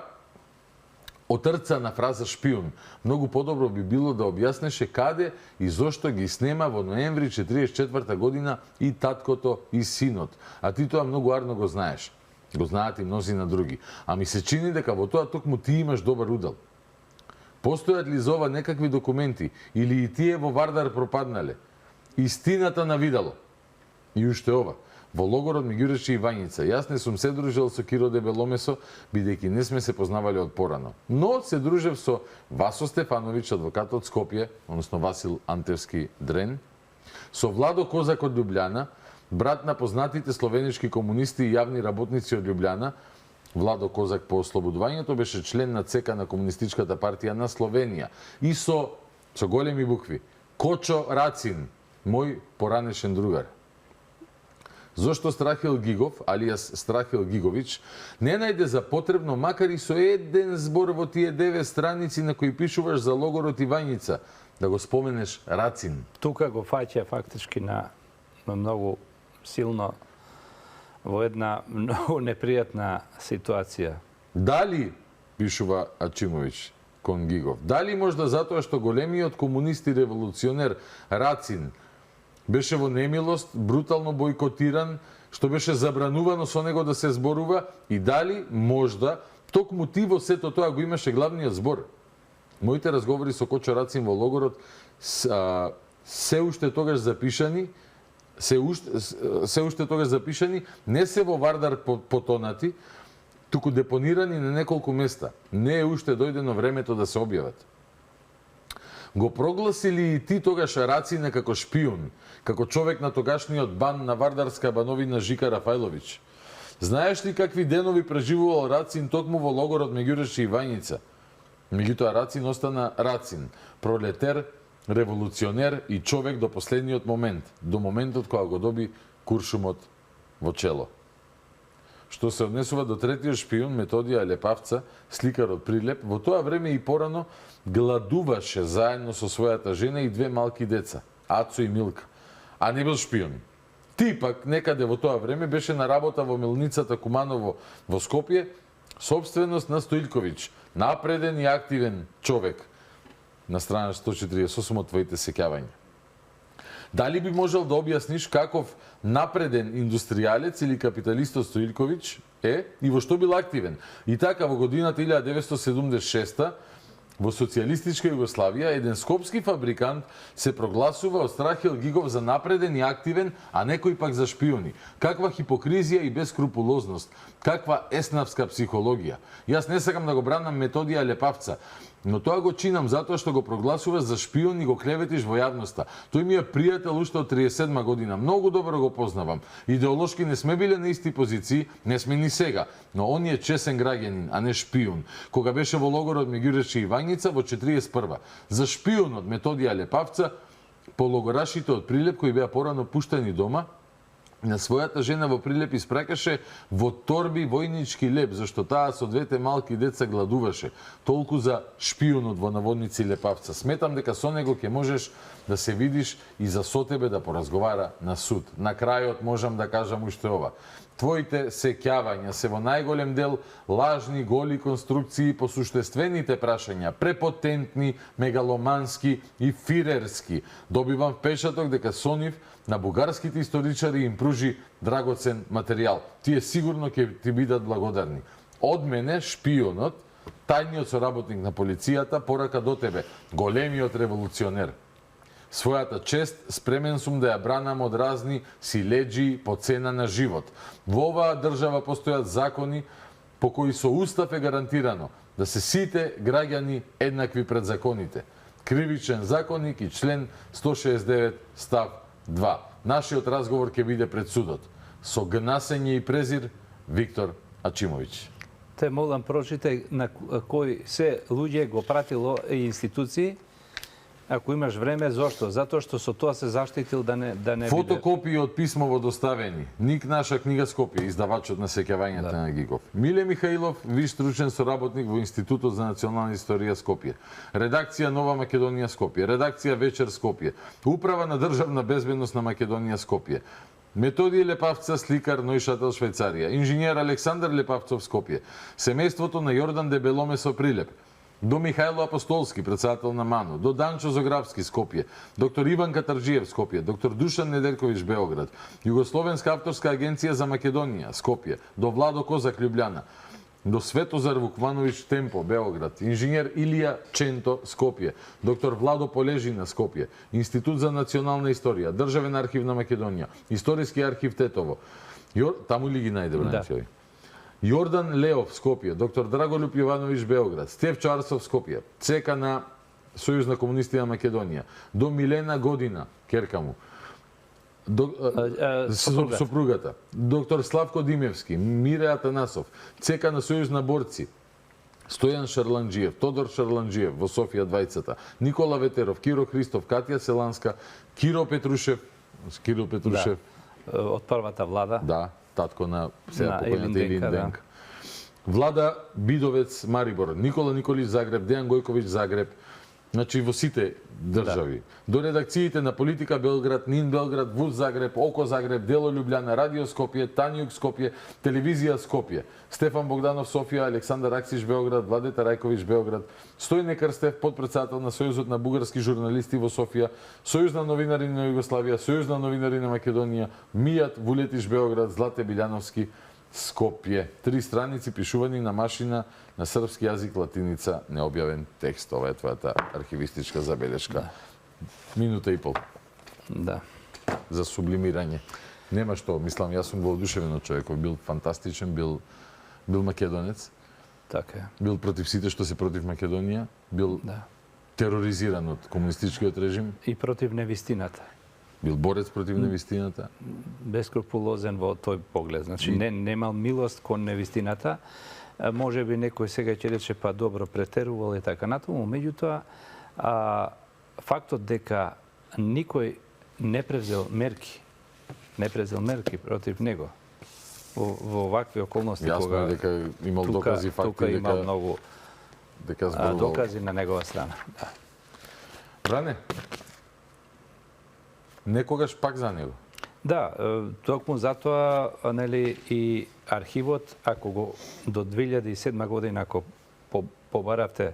E: отрцана фраза шпион, многу подобро би било да објаснеше каде и зошто ги снема во ноември 44 година и таткото и синот. А ти тоа многу арно го знаеш. Го знаат и мнозина други. А ми се чини дека во тоа токму ти имаш добар удел. Постојат ли за ова некакви документи или и тие во Вардар пропаднале? Истината на видало. И уште ова. Во логорот Меѓуречи и Вањица, јас не сум се дружел со Киро Дебеломесо, бидејќи не сме се познавали од порано. Но се дружев со Васо Стефановиќ, адвокат од Скопје, односно Васил Антевски Дрен, со Владо Козак од Љубљана, брат на познатите словенички комунисти и јавни работници од Љубљана. Владо Козак по ослободувањето беше член на ЦК на Комунистичката партија на Словенија. И со големи букви, Кочо Рацин, мој поранешен другар. Зошто Страхил Гигов, алијас Страхил Гиговиќ, не најде за потребно макар и со еден збор во тие 9 страници на кои пишуваш за логорот и Вањица, да го споменеш Рацин?
D: Тука го фаќа фактички на многу силно во една многу непријатна ситуација.
E: Дали, пишува Ачимовиќ кон Гигов, дали можда затоа што големиот комунист и револуционер Рацин беше во немилост, брутално бойкотиран, што беше забранувано со него да се зборува, и дали можда токму ти во сето тоа го имаше главниот збор? Моите разговори со Кочо Рацин во логорот се уште тогаш запишани, не се во Вардар потонати, туку депонирани на неколку места. Не е уште дојдено времето да се објават. Го прогласили и ти тогаш Рацина како шпион, како човек на тогашниот бан на Вардарска бановина Жика Рафајловиќ? Знаеш ли какви денови преживувал Рацин токму во логорот Меѓуречи и Вањица? Меѓутоа Рацин остана Рацин, пролетер, револуционер и човек до последниот момент, до моментот кога го доби куршумот во чело. Што се однесува до третиот шпион, Методија Лепавца, сликар од Прилеп, во тоа време и порано гладуваше заедно со својата жена и две малки деца, Ацо и Милка, а не бил шпион. Ти пак некаде во тоа време беше на работа во мелницата Куманово во Скопје, собственост на Стоилковиќ, напреден и активен човек, на страна 148 од твоите сеќавања. Дали би можел да објасниш каков напреден индустријалец или капиталистот Стоилковиќ е и во што бил активен? И така во годината 1976 во социјалистичка Југославија еден скопски фабрикант се прогласува од Страхил Гигов за напреден и активен, а некој пак за шпиони. Каква хипокризија и бескрупулозност, каква еснавска психологија. Јас не сакам да го бранам Методија Лепавца, но тоа го чинам затоа што го прогласуваш за шпион и го клеветиш во јавноста. Тој ми е пријател уште од 37 година, многу добро го познавам. Идеолошки не сме биле на исти позиции, не сме ни сега, но он е чесен граѓанин, а не шпион. Кога беше во логорот Меѓуречи и Вањица во 41. За шпионот Методија Лепавца, по логорашите од Прилеп кои беа порано пуштени дома, на својата жена во Прилеп испраќаше во торби војнички леп, зашто таа со двете малки деца гладуваше. Толку за шпионот во наводници Лепавца. Сметам дека со него ќе можеш да се видиш и за со тебе да поразговара на суд. На крајот можам да кажам уште ова. Твоите сеќавања се во најголем дел лажни, голи конструкции по суштествените прашања, препотентни, мегаломански и фирерски. Добивам впечаток дека со нив на бугарските историчари им пружи драгоцен материјал. Тие сигурно ќе ти бидат благодарни. Од мене, шпионот, тајниот соработник на полицијата, порака до тебе, големиот револуционер. Својата чест спремен сум да ја бранам од разни силеџи по цена на живот. Во оваа држава постојат закони по кои со устав е гарантирано да се сите граѓани еднакви пред законите. Кривичен законник и член 169 став 2. Нашиот разговор ќе биде пред судот. Со гнасење и презир, Виктор Ачимовиќ.
D: Те молам прочитај на кои се луѓе го пратило и институции Ако имаш време, зошто? Затоа што со тоа се заштитил да не биде...
E: Фотокопии од писмово доставени. Ник наша книга Скопје, издавачот на сеќавањата на Гигов. Миле Михаилов, виш стручен соработник во Институтот за национална историја Скопје. Редакција Нова Македонија Скопје. Редакција Вечер Скопје. Управа на државна безбедност на Македонија Скопје. Методиј Лепавца, сликар, Нојшател, Швајцарија. Инженер Александар Лепавцов, Скопје. Семејството на Јордан Дебеломе со Прилеп. До Михајло Апостолски, председател на МАНУ, до Данчо Зографски, Скопје, доктор Иван Катарджиев, Скопје, доктор Душан Недерковиќ, Београд, Југословенска авторска агенција за Македонија, Скопје, до Владо Козак, Љубљана, до Светозар Вукмановиќ, Темпо, Београд, инженер Илија Ченто, Скопје, доктор Владо Полежина, Скопје, Институт за национална историја, Државен архив на Македонија, Историски архив Тетово. Таму ли ги најде бранчеви? Јордан Леов, Скопје, доктор Драголюб Јовановиќ, Београд, Стефчо Арсов, Скопје, ЦК на Сојуз на комунисти на Македонија, до Милена Година, Керкаму, сопругата, доктор Славко Димевски, Мире Атанасов, ЦК на Сојуз на борци, Стојан Шарланџиев, Тодор Шарланџиев во Софија двајцата, Никола Ветеров, Киро Христов, Катја Селанска, Киро Петрушев,
D: од првата влада.
E: Да, татко на сега покојната Илин Денка.
D: Да.
E: Влада Бидовец, Марибор, Никола Николич, Загреб, Дејан Гојковиќ, Загреб. Значи во сите држави. До редакциите на Политика Белград, Нин Белград, ВУЗ Загреб, Око Загреб, Дело Љубљана, Радио Скопје, Танијук Скопје, Телевизија Скопје, Стефан Богданов Софија, Александар Аксиш Београд, Владета Рајковиќ Београд, Стојне Крстев, подпредседател на Сојузот на бугарски журналисти во Софија, Сојуз на новинари на Југославија, Сојуз на новинари на Македонија, Мијат Вулетиш Београд, Злате Билјановски Скопје. 3 страници пишувани на машина на српски јазик, латиница, необјавен текст. Ова е твојата архивистичка забелешка. Да. Минута и пол.
D: Да.
E: За сублимирање. Нема што, мислам, јас сум воодушевен од човеков, бил фантастичен, бил македонец.
D: Така е.
E: Бил против сите што се против Македонија, бил тероризиран од комунистичкиот режим.
D: И против невистината.
E: Бил борец против невистината.
D: Бескрупулозен во тој поглед. Значи, немал милост кон невистината. Може би некој сега ќе рече, па добро, претерувал и така натаму. Меѓутоа, фактот дека никој не превзел мерки против него во вакви околности,
E: кога јасно дека имал докази, факти,
D: дека имал многу докази на негова страна. Да.
E: Бране, некогаш пак за него.
D: Да, токму затоа, нели, и архивот, ако го до 2007 година, ако побаравте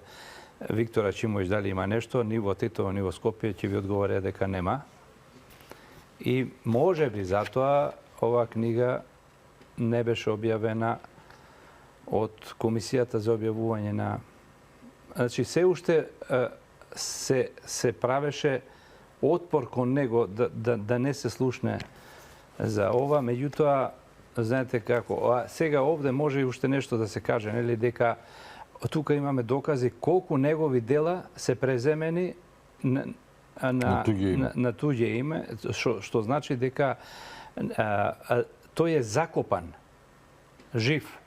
D: Виктора Чимович дали има нешто, ни во Титово, ни во Скопје, ќе ви одговоря дека нема. И може би затоа оваа книга не беше објавена од Комисијата за објавување на... Значи, се уште се правеше отпор кон него да не се слушне за ова, меѓутоа, знаете како, сега овде може и уште нешто да се каже, нели, дека тука имаме докази колку негови дела се преземени на туѓе име, што значи дека тој е закопан, жив,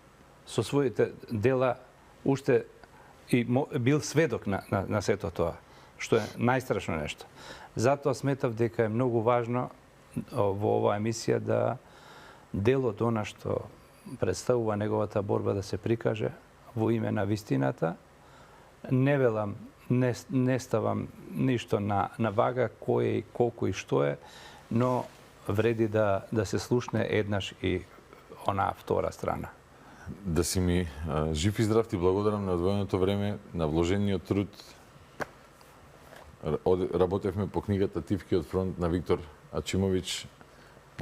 D: со своите дела, уште и бил сведок на сето тоа, што е најстрашно нешто. Затоа сметав дека е многу важно во оваа емисија да делот она што представува неговата борба да се прикаже во име на вистината. Не велам, не ставам ништо на вага кој е, колку и што е, но вреди да се слушне еднаш и онаа втора страна.
E: Да си ми жив и здрав, ти благодарам на одвоеното време, на вложениот труд. Работевме по книгата Тивкиот фронт на Виктор Ачимович.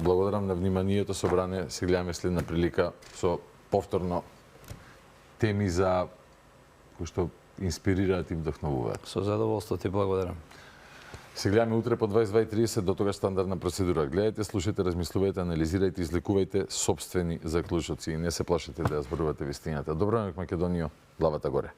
E: Благодарам на вниманието со Бране. Се гледаме следна прилика со повторно теми за кои што инспирираат и вдохновуваат.
D: Со задоволство ти благодарам.
E: Се гледаме утре по 22:30, до тога стандардна процедура. Гледајте, слушајте, размислувајте, анализирајте, излекувајте сопствени заклучоци и не се плашете да ја зборувате вистината. Добро време, Македонијо, главата горе.